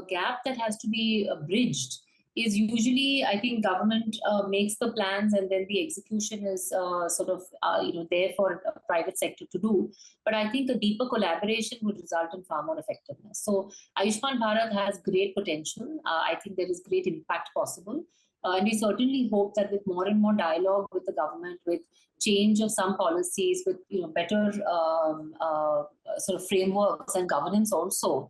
J: gap that has to be bridged is usually, I think, government makes the plans and then the execution is there for private sector to do. But I think a deeper collaboration would result in far more effectiveness. So Ayushman Bharat has great potential. I think there is great impact possible. And we certainly hope that with more and more dialogue with the government, with change of some policies, with better sort of frameworks and governance also,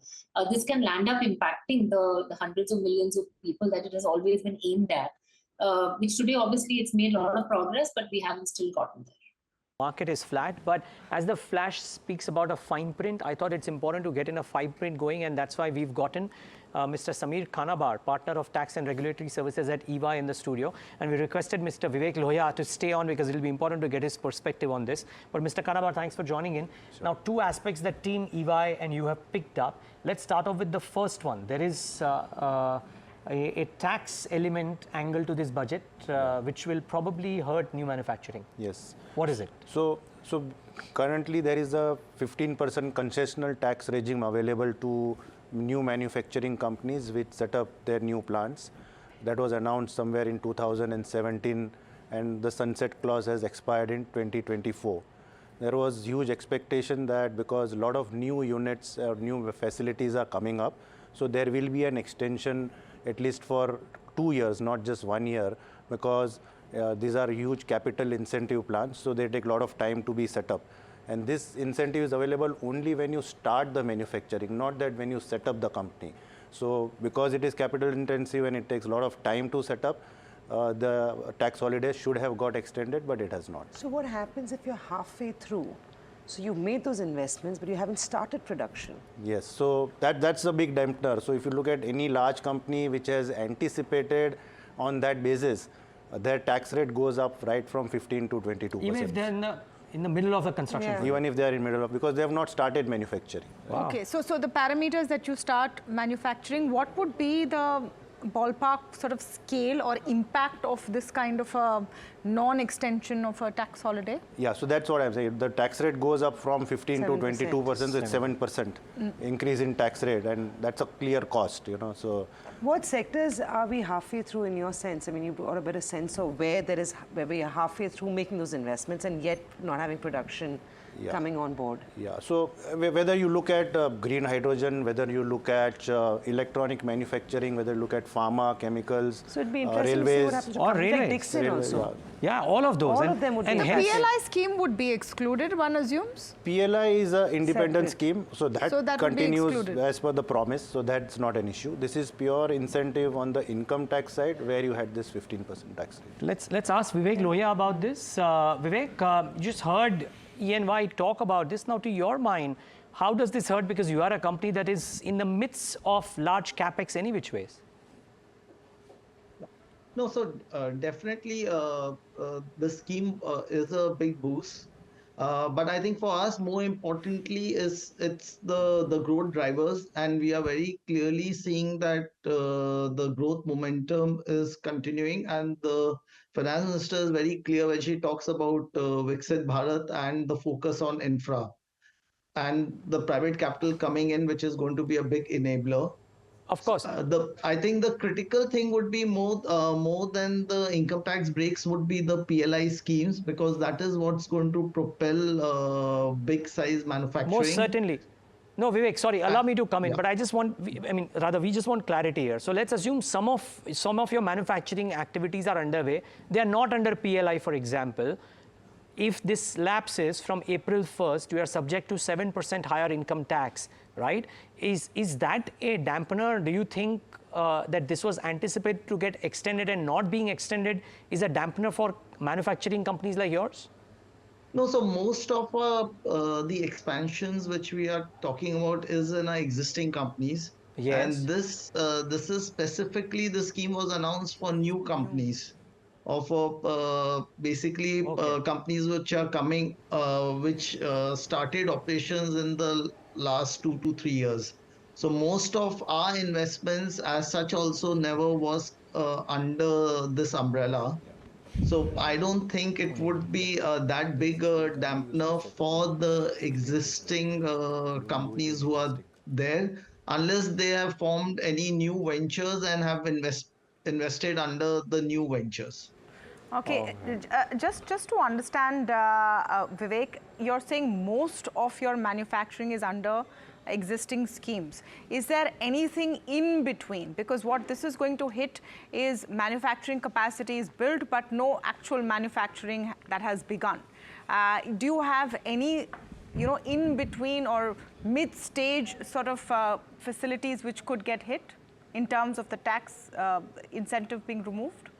J: this can land up impacting the hundreds of millions of people that it has always been aimed at, which today obviously it's made a lot of progress, but we haven't still gotten there.
A: Market is flat, but as the flash speaks about a fine print, I thought it's important to get in a fine print going, and that's why we've gotten Mr. Sameer Khanabar, partner of tax and regulatory services at EY, in the studio, and we requested Mr. Vivek Lohia to stay on because it'll be important to get his perspective on this. But Mr. Khanabar, thanks for joining in. Sure. Now, two aspects that team EY and you have picked up. Let's start off with the first one. There is a tax element angle to this budget, which will probably hurt new manufacturing.
L: Yes.
A: What is it?
L: So currently there is a 15% concessional tax regime available to new manufacturing companies which set up their new plants. That was announced somewhere in 2017, and the sunset clause has expired in 2024. There was huge expectation that because a lot of new units or new facilities are coming up, so there will be an extension at least for 2 years, not just 1 year, because these are huge capital incentive plans, so they take a lot of time to be set up. And this incentive is available only when you start the manufacturing, not that when you set up the company. So because it is capital intensive and it takes a lot of time to set up, the tax holiday should have got extended, but it has not.
C: So what happens if you're halfway through? So you've made those investments, but you haven't started production.
L: Yes, so that's a big dampener. So if you look at any large company which has anticipated on that basis, their tax rate goes up right from 15 to 22%.
A: Even if they're in the middle of the construction.
C: Yeah.
L: Even if they are in middle of, because they have not started manufacturing.
A: Wow.
D: Okay, so the parameters that you start manufacturing, what would be the ballpark sort of scale or impact of this kind of a non-extension of a tax holiday?
L: Yeah, so that's what I'm saying. The tax rate goes up from 15 to 22%, so it's 7% increase in tax rate, and that's a clear cost, so.
C: What sectors are we halfway through in your sense? I mean, you've got a better sense of where we are halfway through making those investments and yet not having production coming on board.
L: Yeah, so whether you look at green hydrogen, whether you look at electronic manufacturing, whether you look at pharma, chemicals,
C: so it'd be interesting
L: railways,
C: to see what happens to companies like Dixon also.
A: Yeah, all of those.
C: All of them would be.
D: The PLI scheme would be excluded, one assumes?
L: PLI is an independent scheme, so that
D: continues
L: as per the promise, so that's not an issue. This is pure incentive on the income tax side where you had this 15% tax rate.
A: Let's ask Vivek Lohia about this. Vivek, you just heard EY talk about this. Now, to your mind, how does this hurt? Because you are a company that is in the midst of large capex any which ways.
K: No, so definitely the scheme is a big boost. But I think for us, more importantly, it's the growth drivers, and we are very clearly seeing that the growth momentum is continuing, and the finance minister is very clear when she talks about Viksit Bharat and the focus on infra, and the private capital coming in, which is going to be a big enabler.
A: Of course.
K: I think the critical thing would be more than the income tax breaks would be the PLI schemes, because that is what's going to propel big size manufacturing.
A: Most certainly. No, Vivek, sorry, allow me to come in, but I just want, we just want clarity here. So let's assume some of your manufacturing activities are underway. They are not under PLI, for example. If this lapses from April 1st, you are subject to 7% higher income tax, right? Is that a dampener? Do you think that this was anticipated to get extended and not being extended is a dampener for manufacturing companies like yours?
K: No, so most of the expansions which we are talking about is in our existing companies.
A: Yes.
K: And this is specifically, the scheme was announced for new companies. Of basically companies which are coming, which started operations in the last 2 to 3 years. So most of our investments as such also never was under this umbrella. So I don't think it would be that big a dampener for the existing companies who are there, unless they have formed any new ventures and have invested under the new ventures.
D: Okay, just to understand, Vivek, you're saying most of your manufacturing is under existing schemes. Is there anything in between? Because what this is going to hit is manufacturing capacity is built, but no actual manufacturing that has begun. Do you have any, in between or mid-stage sort of facilities which could get hit in terms of the tax incentive being removed?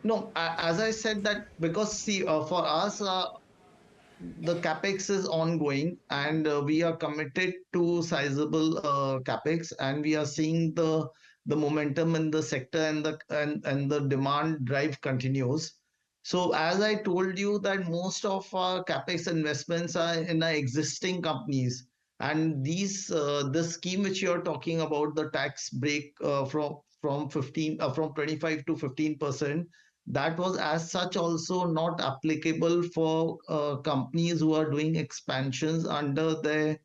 K: No, as I said that because see, for us, the capex is ongoing, and we are committed to sizable capex, and we are seeing the momentum in the sector, and the demand drive continues. So as I told you that most of our capex investments are in our existing companies, and these the scheme which you are talking about, the tax break from 25 to 15%, that was as such also not applicable for companies who are doing expansions under their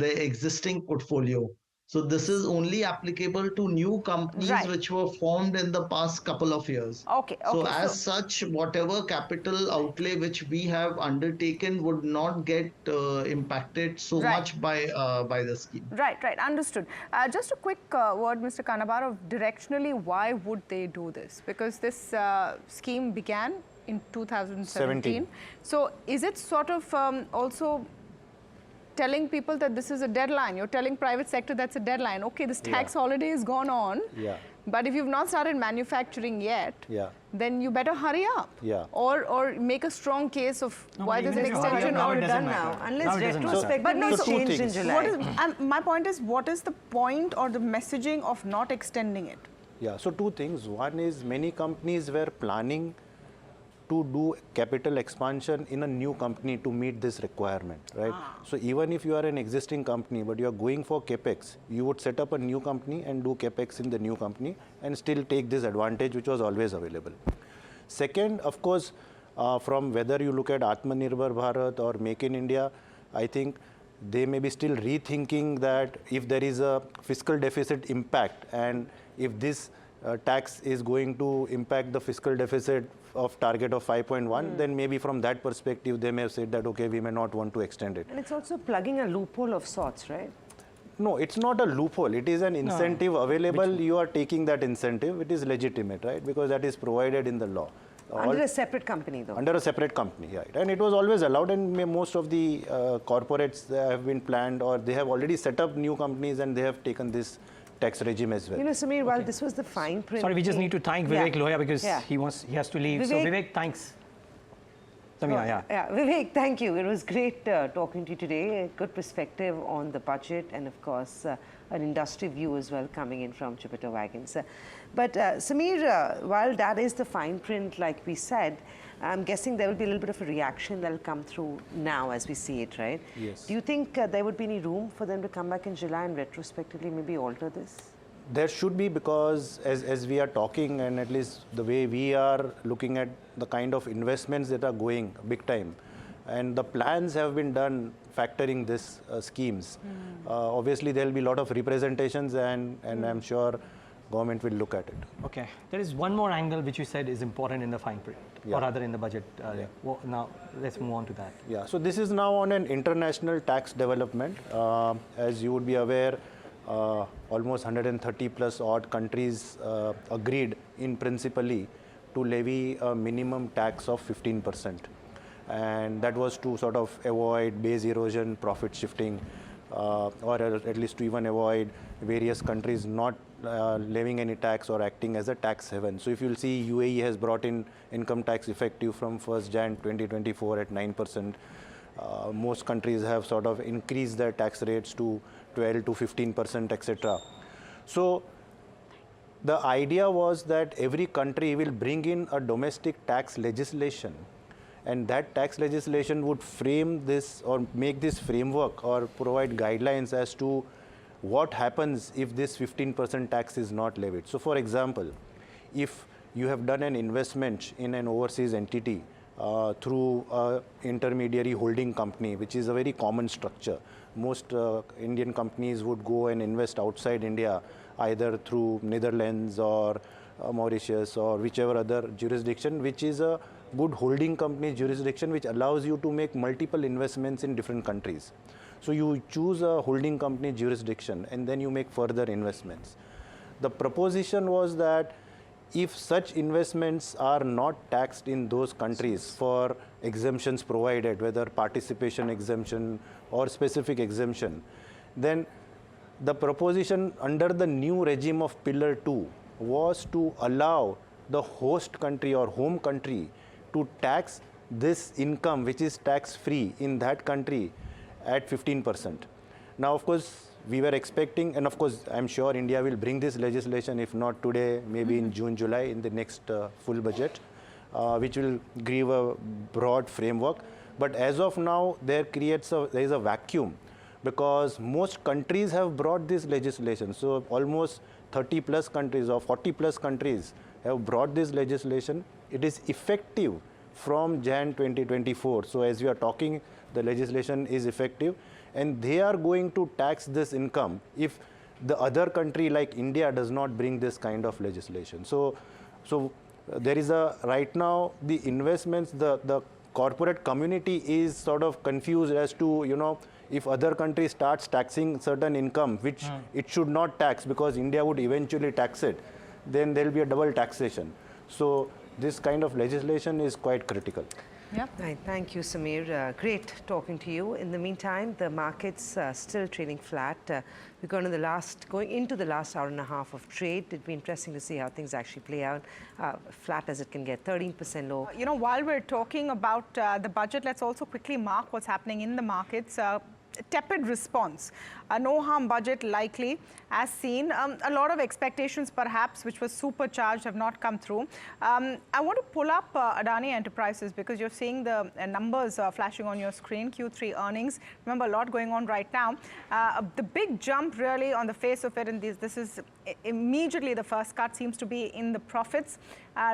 K: existing portfolio. So this is only applicable to new companies which were formed in the past couple of years.
D: Okay.
K: So as such, whatever capital outlay which we have undertaken would not get impacted so much by the scheme.
D: Right. Understood. Just a quick word, Mr. Kanabar, directionally, why would they do this? Because this scheme began in 2017. So is it sort of also telling people that this is a deadline? You're telling private sector that's a deadline. Okay, this tax holiday has gone on.
L: Yeah.
D: But if you've not started manufacturing yet, then you better hurry up.
L: Yeah.
D: Or make a strong case of why there's an extension
C: or done now. Unless retrospectively changed in July.
D: My point is, what is the point or the messaging of not extending it?
L: Yeah, so two things. One is many companies were planning to do capital expansion in a new company to meet this requirement, right? So even if you are an existing company, but you are going for capex, you would set up a new company and do capex in the new company and still take this advantage which was always available. Second, of course, from whether you look at Atmanirbhar Bharat or Make in India, I think they may be still rethinking that if there is a fiscal deficit impact, and if this tax is going to impact the fiscal deficit of target of 5.1, then maybe from that perspective, they may have said that, okay, we may not want to extend it.
C: And it's also plugging a loophole of sorts, right?
L: No, it's not a loophole. It is an incentive available. You are taking that incentive. It is legitimate, right? Because that is provided in the law.
C: Under a separate company, though.
L: Under a separate company, right. And it was always allowed, and most of the corporates have been planned, or they have already set up new companies and they have taken this tax regime as well.
C: Sameer, while this was the fine print.
A: Sorry, we just need to thank Vivek Lohia because he has to leave.
C: Vivek,
A: so Vivek, thanks.
C: Vivek, thank you. It was great talking to you today. A good perspective on the budget, and of course, an industry view as well coming in from Jupiter Wagons. But Sameer, while that is the fine print, like we said, I'm guessing there will be a little bit of a reaction that will come through now as we see it, right?
L: Yes.
C: Do you think there would be any room for them to come back in July and retrospectively maybe alter this?
L: There should be, because as we are talking, and at least the way we are looking at the kind of investments that are going big time, and the plans have been done factoring this schemes. Obviously, there will be a lot of representations, and I'm sure government will look at it.
A: Okay. There is one more angle which you said is important in the fine print, or rather in the budget. Well, now, let's move on to that.
L: Yeah. So this is now on an international tax development. As you would be aware, almost 130 plus odd countries agreed in principally to levy a minimum tax of 15%. And that was to sort of avoid base erosion, profit shifting, or at least to even avoid various countries not levying any tax or acting as a tax haven. So if you'll see, UAE has brought in income tax effective from 1st Jan 2024 at 9%. Most countries have sort of increased their tax rates to 12 to 15%, etc. So the idea was that every country will bring in a domestic tax legislation, and that tax legislation would frame this or make this framework or provide guidelines as to what happens if this 15% tax is not levied. So for example, if you have done an investment in an overseas entity through an intermediary holding company, which is a very common structure, most Indian companies would go and invest outside India, either through Netherlands or Mauritius or whichever other jurisdiction, which is a good holding company jurisdiction, which allows you to make multiple investments in different countries. So you choose a holding company jurisdiction and then you make further investments. The proposition was that if such investments are not taxed in those countries for exemptions provided, whether participation exemption or specific exemption, then the proposition under the new regime of Pillar 2 was to allow the host country or home country to tax this income, which is tax-free in that country, at 15%. Now, of course, we were expecting, and of course, I'm sure India will bring this legislation, if not today, maybe in June, July, in the next full budget, which will give a broad framework. But as of now, there is a vacuum, because most countries have brought this legislation. So almost 30 plus countries or 40 plus countries have brought this legislation. It is effective from Jan 2024. So as we are talking, the legislation is effective, and they are going to tax this income if the other country like India does not bring this kind of legislation. So there is right now the investments, the corporate community is sort of confused as to, if other country starts taxing certain income, which it should not tax because India would eventually tax it, then there will be a double taxation. So this kind of legislation is quite critical.
C: Yep. Right. Thank you, Sameer. Great talking to you. In the meantime, the market's still trading flat. We're going into the last hour and a half of trade. It'd be interesting to see how things actually play out. Flat as it can get, 13% low.
D: While we're talking about the budget, let's also quickly mark what's happening in the markets. Tepid response. A no-harm budget likely, as seen. A lot of expectations, perhaps, which was supercharged, have not come through. I want to pull up Adani Enterprises, because you're seeing the numbers flashing on your screen, Q3 earnings. Remember, a lot going on right now. The big jump, really, on the face of it, and this is immediately the first cut, seems to be in the profits.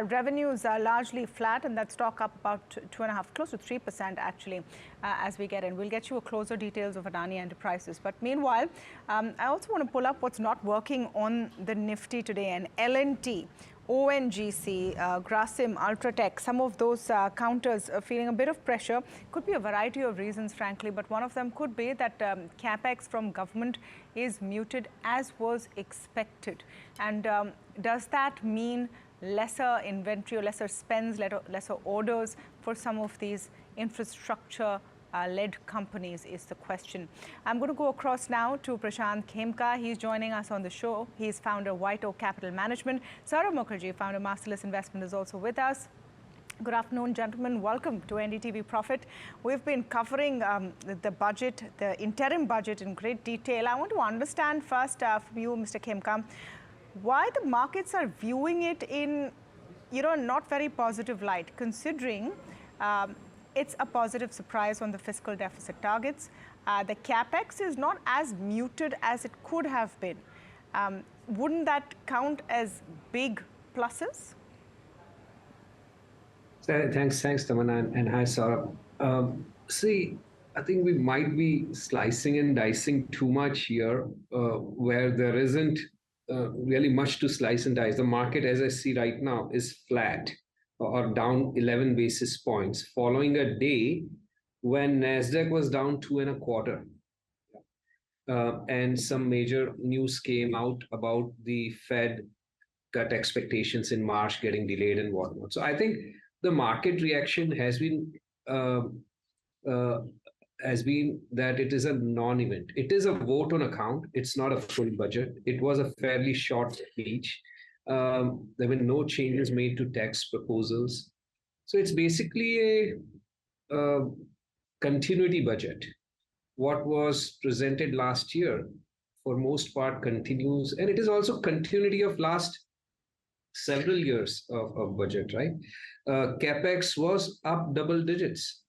D: Revenues are largely flat, and that stock up about 2.5%, close to 3%, actually, as we get in. We'll get you a closer details of Adani Enterprises. But meanwhile, I also want to pull up what's not working on the Nifty today. And L&T, ONGC, Grasim, Ultratech, some of those counters are feeling a bit of pressure. Could be a variety of reasons, frankly, but one of them could be that capex from government is muted, as was expected. And does that mean lesser inventory or lesser spends, lesser orders for some of these infrastructure led companies is the question. I'm going to go across now to Prashant Khemka. He's joining us on the show. He's founder of White Oak Capital Management. Saurabh Mukherjea, founder of Marcellus Investment, is also with us. Good afternoon, gentlemen. Welcome to NDTV Profit. We've been covering the budget, the interim budget, in great detail. I want to understand first from you, Mr. Khemka, why the markets are viewing it in, not very positive light, considering it's a positive surprise on the fiscal deficit targets. The capex is not as muted as it could have been. Wouldn't that count as big pluses?
M: Thanks, Tamanna, and hi, Saurabh. See, I think we might be slicing and dicing too much here, where there isn't really much to slice and dice. The market, as I see right now, is flat or down 11 basis points, following a day when Nasdaq was down 2.25. And some major news came out about the Fed cut expectations in March getting delayed and whatnot. So I think the market reaction has been that it is a non-event. It is a vote on account. It's not a full budget. It was a fairly short speech. There were no changes made to tax proposals. So it's basically a continuity budget. What was presented last year, for most part, continues. And it is also continuity of last several years of budget, right? CapEx was up double digits,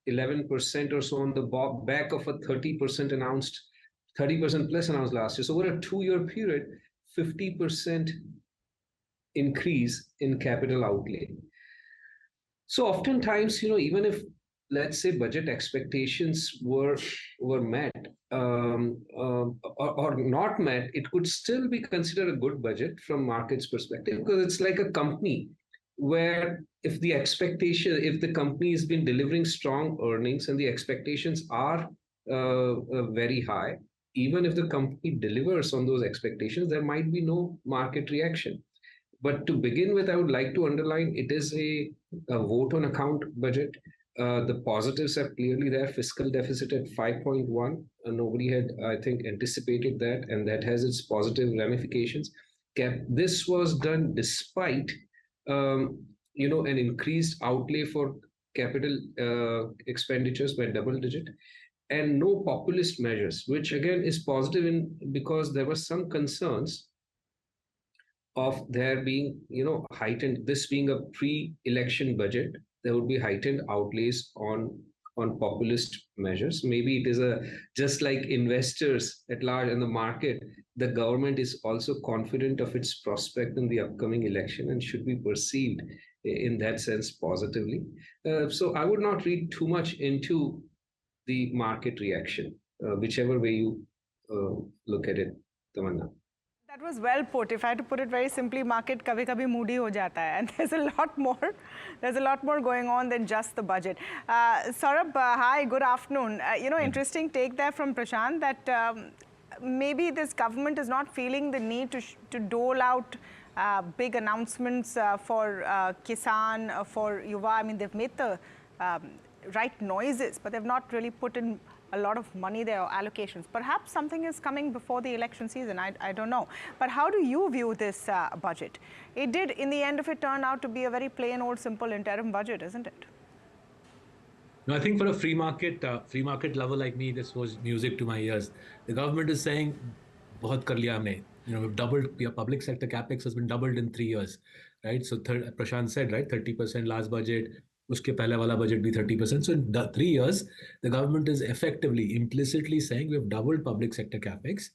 M: 11% or so on the back of a 30% announced, 30% plus announced last year. So over a 2-year period, 50% increase in capital outlay. So oftentimes, even if let's say, budget expectations were met or not met, it could still be considered a good budget from market's perspective, because it's like a company where if the company has been delivering strong earnings and the expectations are very high, even if the company delivers on those expectations, there might be no market reaction. But to begin with, I would like to underline it is a vote on account budget. The positives are clearly there. Fiscal deficit at 5.1. Nobody had, I think, anticipated that, and that has its positive ramifications. This was done despite, an increased outlay for capital expenditures by double digit, and no populist measures, which again is positive because there were some concerns of there being, heightened, this being a pre-election budget, there would be heightened outlays on populist measures. Maybe it is just like investors at large in the market, the government is also confident of its prospect in the upcoming election and should be perceived in that sense positively. So I would not read too much into the market reaction, whichever way you look at it, Tamanna.
D: That was well put. If I had to put it very simply, market kabhi-kabhi moody ho jata hai, and there's a lot more going on than just the budget. Saurabh, hi, good afternoon. Interesting take there from Prashant that maybe this government is not feeling the need to dole out big announcements for Kisan, for Yuva. I mean, they've made the right noises, but they've not really put in a lot of money there or allocations. Perhaps something is coming before the election season, I don't know. But how do you view this budget? It did, in the end of it, turn out to be a very plain old simple interim budget, isn't it?
N: No, I think for a free market lover like me, this was music to my ears. The government is saying, bahut kar liya humne. We've doubled, your public sector capex has been doubled in 3 years, right? So Prashant said, right, 30% last budget, uske pehle wala budget bhi 30%. So in 3 years, the government is effectively, implicitly saying we've doubled public sector capex.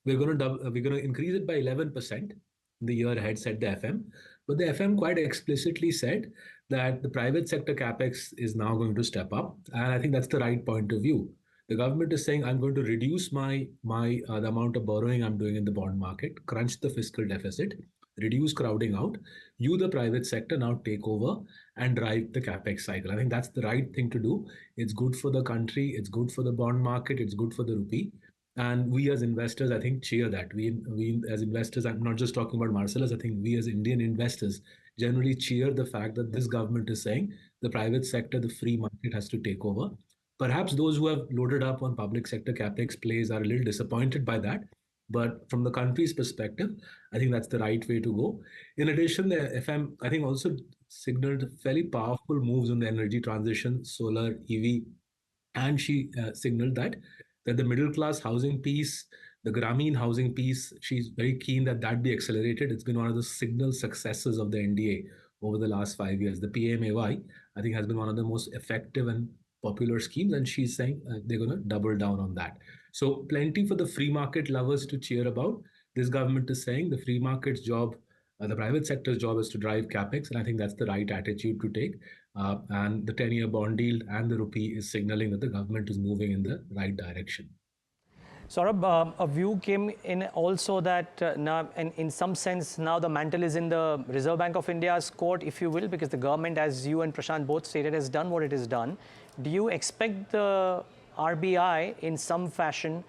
N: We're going to increase it by 11% in the year ahead, said the FM. But the FM quite explicitly said that the private sector capex is now going to step up, and I think that's the right point of view. The government is saying, I'm going to reduce the amount of borrowing I'm doing in the bond market, crunch the fiscal deficit, reduce crowding out. You, the private sector, now take over and drive the capex cycle. I think that's the right thing to do. It's good for the country. It's good for the bond market. It's good for the rupee. And we as investors, I think, cheer that. We as investors, I'm not just talking about Marcellus, I think we as Indian investors generally cheer the fact that this government is saying the private sector, the free market has to take over. Perhaps those who have loaded up on public sector capex plays are a little disappointed by that. But from the country's perspective, I think that's the right way to go. In addition, the FM, I think, also signaled fairly powerful moves on the energy transition, solar, EV, and she signaled that the middle class housing piece, the Grameen housing piece, she's very keen that be accelerated. It's been one of the signal successes of the NDA over the last 5 years. The PMAY, I think, has been one of the most effective and popular schemes, and she's saying they're going to double down on that. So plenty for the free market lovers to cheer about. This government is saying the free market's job, the private sector's job is to drive capex, and I think that's the right attitude to take. And the 10-year bond yield and the rupee is signaling that the government is moving in the right direction.
A: Saurabh, a view came in also that now, in some sense, now the mantle is in the Reserve Bank of India's court, if you will, because the government, as you and Prashant both stated, has done what it has done. Do you expect the RBI in some fashion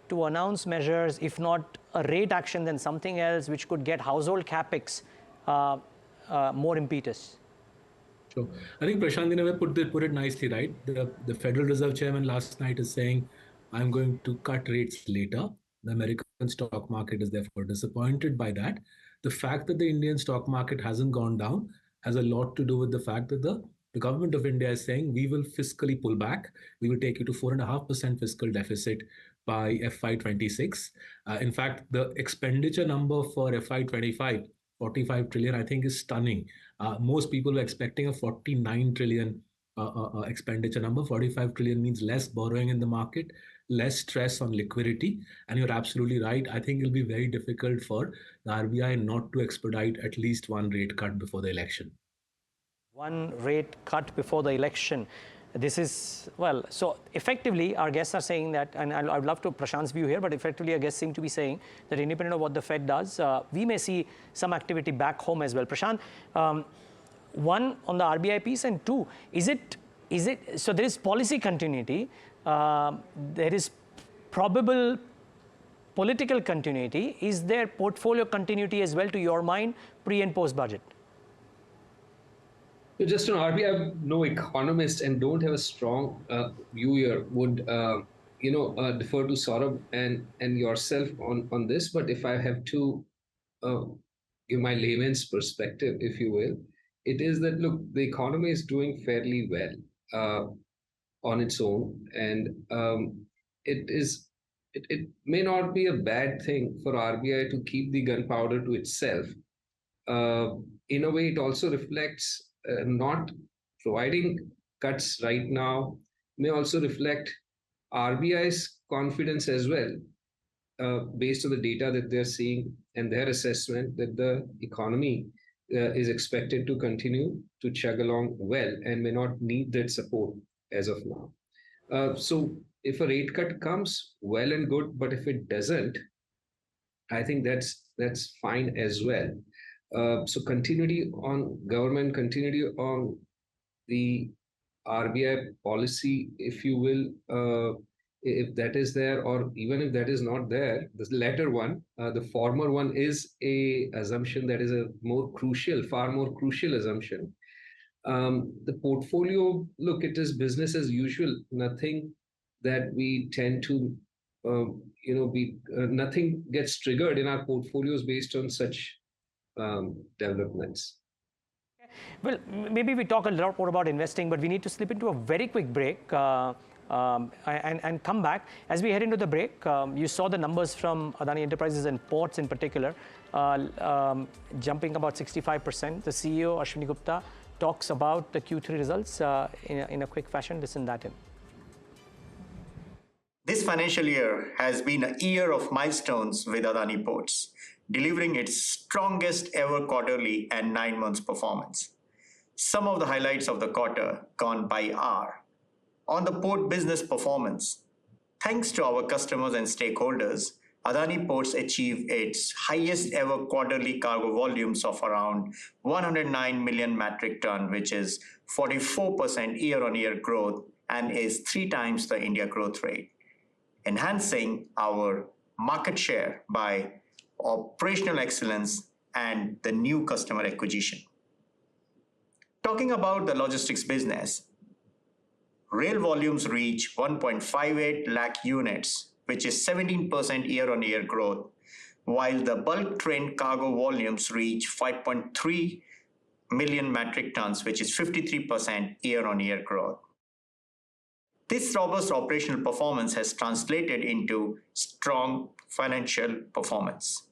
A: to announce measures, if not a rate action, then something else which could get household capex more impetus?
N: Sure. I think Prashant in a way put it nicely, right? The Federal Reserve Chairman last night is saying, I'm going to cut rates later. The American stock market is therefore disappointed by that. The fact that the Indian stock market hasn't gone down has a lot to do with the fact that the government of India is saying we will fiscally pull back. We will take you to 4.5% fiscal deficit by FY26. In fact, the expenditure number for FY25, 45 trillion, I think is stunning. Most people were expecting a 49 trillion expenditure number. 45 trillion means less borrowing in the market, less stress on liquidity. And you're absolutely right. I think it'll be very difficult for the RBI not to expedite at least one rate cut before the election.
A: One rate cut before the election. this is, well, so effectively our guests are saying that, and I'd love to Prashant's view here, but effectively our guests seem to be saying that independent of what the Fed does, we may see some activity back home as well. Prashant, one, on the RBI piece, and two, is it, so there is policy continuity, there is probable political continuity. Is there portfolio continuity as well, to your mind, pre and post budget?
M: So just on RBI, I'm no economist and don't have a strong view here. Would defer to Saurabh and yourself on this. But if I have to give my layman's perspective, if you will, it is that, look, the economy is doing fairly well on its own, and it may not be a bad thing for RBI to keep the gunpowder to itself. In a way, it also reflects not providing cuts right now may also reflect RBI's confidence as well, based on the data that they're seeing and their assessment that the economy is expected to continue to chug along well and may not need that support as of now. So if a rate cut comes, well and good, but if it doesn't, I think that's fine as well. So continuity on government, continuity on the RBI policy, if you will, if that is there, or even if that is not there, the latter one, the former one is a assumption that is a more crucial, far more crucial assumption. The portfolio, look, it is business as usual. Nothing that we tend to, nothing gets triggered in our portfolios based on such developments.
A: Well, maybe we talk a lot more about investing, but we need to slip into a very quick break and come back. As we head into the break, you saw the numbers from Adani Enterprises and ports in particular, jumping about 65%. The CEO, Ashwini Gupta, talks about the Q3 results in a quick fashion. Listen that in.
O: This financial year has been a year of milestones with Adani Ports, delivering its strongest ever quarterly and 9 months performance. Some of the highlights of the quarter gone by are: on the port business performance, thanks to our customers and stakeholders, Adani Ports achieved its highest ever quarterly cargo volumes of around 109 million metric ton, which is 44% year-on-year growth and is 3 times the India growth rate, enhancing our market share by operational excellence and the new customer acquisition. Talking about the logistics business, rail volumes reach 1.58 lakh units, which is 17% year-on-year growth, while the bulk train cargo volumes reach 5.3 million metric tons, which is 53% year-on-year growth. This robust operational performance has translated into strong financial performance.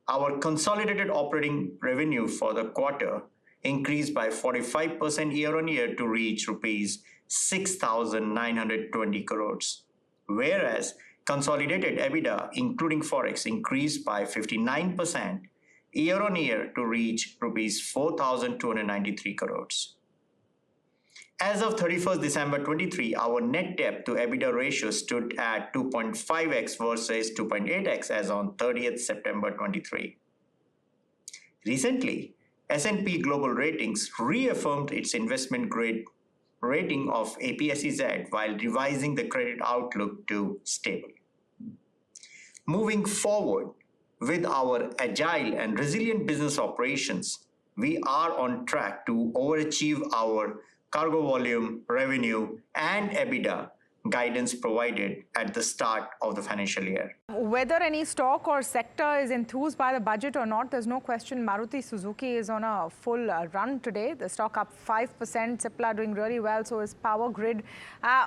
O: Our consolidated operating revenue for the quarter increased by 45% year-on-year to reach rupees 6,920 crores, whereas consolidated EBITDA, including Forex, increased by 59% year-on-year to reach rupees 4,293 crores. As of 31st December 23, our net debt to EBITDA ratio stood at 2.5x versus 2.8x as on 30th September 23. Recently, S&P Global Ratings reaffirmed its investment grade rating of APSEZ while revising the credit outlook to stable. Moving forward, with our agile and resilient business operations, we are on track to overachieve our cargo volume, revenue, and EBITDA guidance provided at the start of the financial year.
D: Whether any stock or sector is enthused by the budget or not, there's no question Maruti Suzuki is on a full run today. The stock up 5%, Cipla doing really well, so is Power Grid.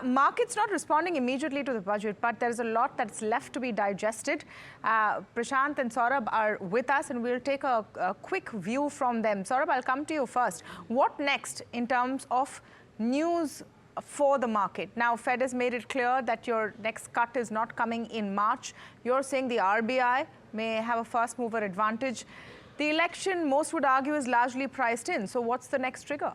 D: Markets not responding immediately to the budget, but there's a lot that's left to be digested. Prashant and Saurabh are with us, and we'll take a quick view from them. Saurabh, I'll come to you first. What next in terms of news for the market? Now, Fed has made it clear that your next cut is not coming in March. You're saying the RBI may have a first mover advantage. The election, most would argue, is largely priced in. So what's the next trigger?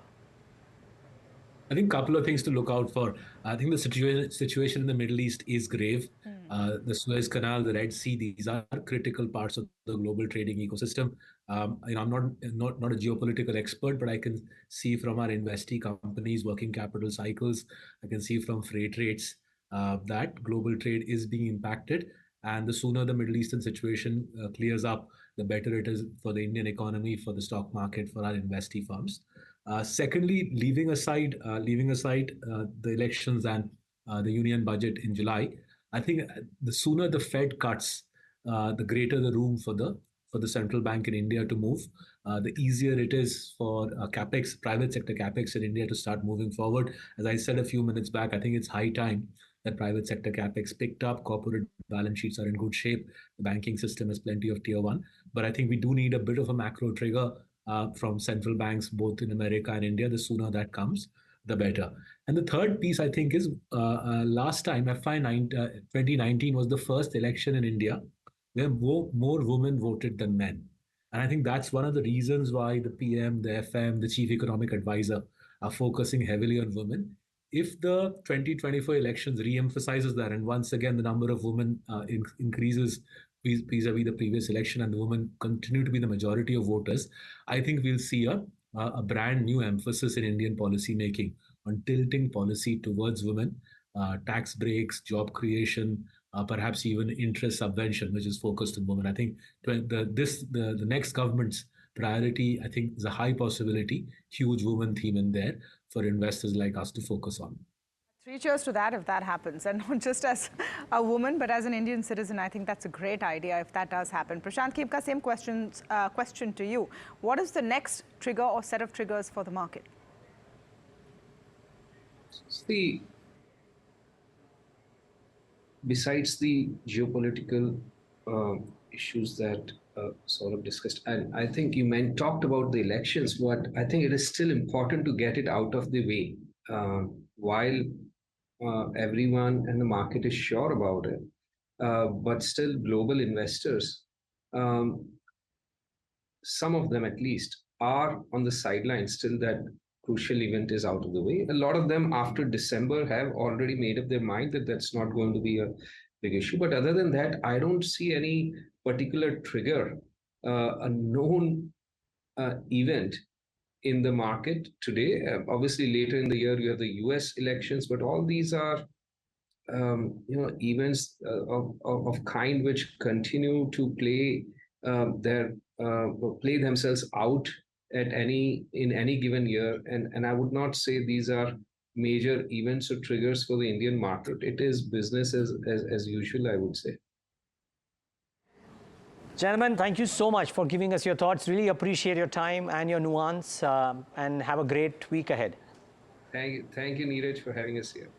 N: I think a couple of things to look out for. I think the situation in the Middle East is grave. The Suez Canal, the Red Sea, these are critical parts of the global trading ecosystem. I'm not a geopolitical expert, but I can see from our investee companies, working capital cycles, I can see from freight rates that global trade is being impacted. And the sooner the Middle Eastern situation clears up, the better it is for the Indian economy, for the stock market, for our investee firms. Secondly, leaving aside the elections and the union budget in July, I think the sooner the Fed cuts, the greater the room for the central bank in India to move. The easier it is for capex, private sector capex in India to start moving forward. As I said a few minutes back, I think it's high time that private sector capex picked up. Corporate balance sheets are in good shape. The banking system has plenty of tier one. But I think we do need a bit of a macro trigger from central banks, both in America and India. The sooner that comes, the better. And the third piece, I think, is last time, 2019 was the first election in India where more women voted than men. And I think that's one of the reasons why the PM, the FM, the Chief Economic Advisor are focusing heavily on women. If the 2024 elections re-emphasizes that, and once again the number of women increases vis-a-vis the previous election, and the women continue to be the majority of voters, I think we'll see a brand new emphasis in Indian policy making on tilting policy towards women, tax breaks, job creation, perhaps even interest subvention, which is focused on women. I think the next government's priority, I think, is a high possibility, huge women theme in there for investors like us to focus on.
D: 3 cheers to that if that happens, and not just as a woman, but as an Indian citizen. I think that's a great idea if that does happen. Prashant, Khemka, same question to you. What is the next trigger or set of triggers for the market?
M: See, besides the geopolitical issues that Saurabh discussed, and I think you talked about the elections, but I think it is still important to get it out of the way while everyone in the market is sure about it. But still, global investors, some of them at least, are on the sidelines till that crucial event is out of the way. A lot of them after December have already made up their mind that that's not going to be a big issue. But other than that, I don't see any particular trigger, a known event in the market today. Obviously, later in the year, you have the US elections, but all these are events of kind which continue to play play themselves out in any given year, and I would not say these are major events or triggers for the Indian market. It is business as usual, I would say.
A: Gentlemen, thank you so much for giving us your thoughts. Really appreciate your time and your nuance, and have a great week ahead.
M: Thank you, Neeraj, for having us here.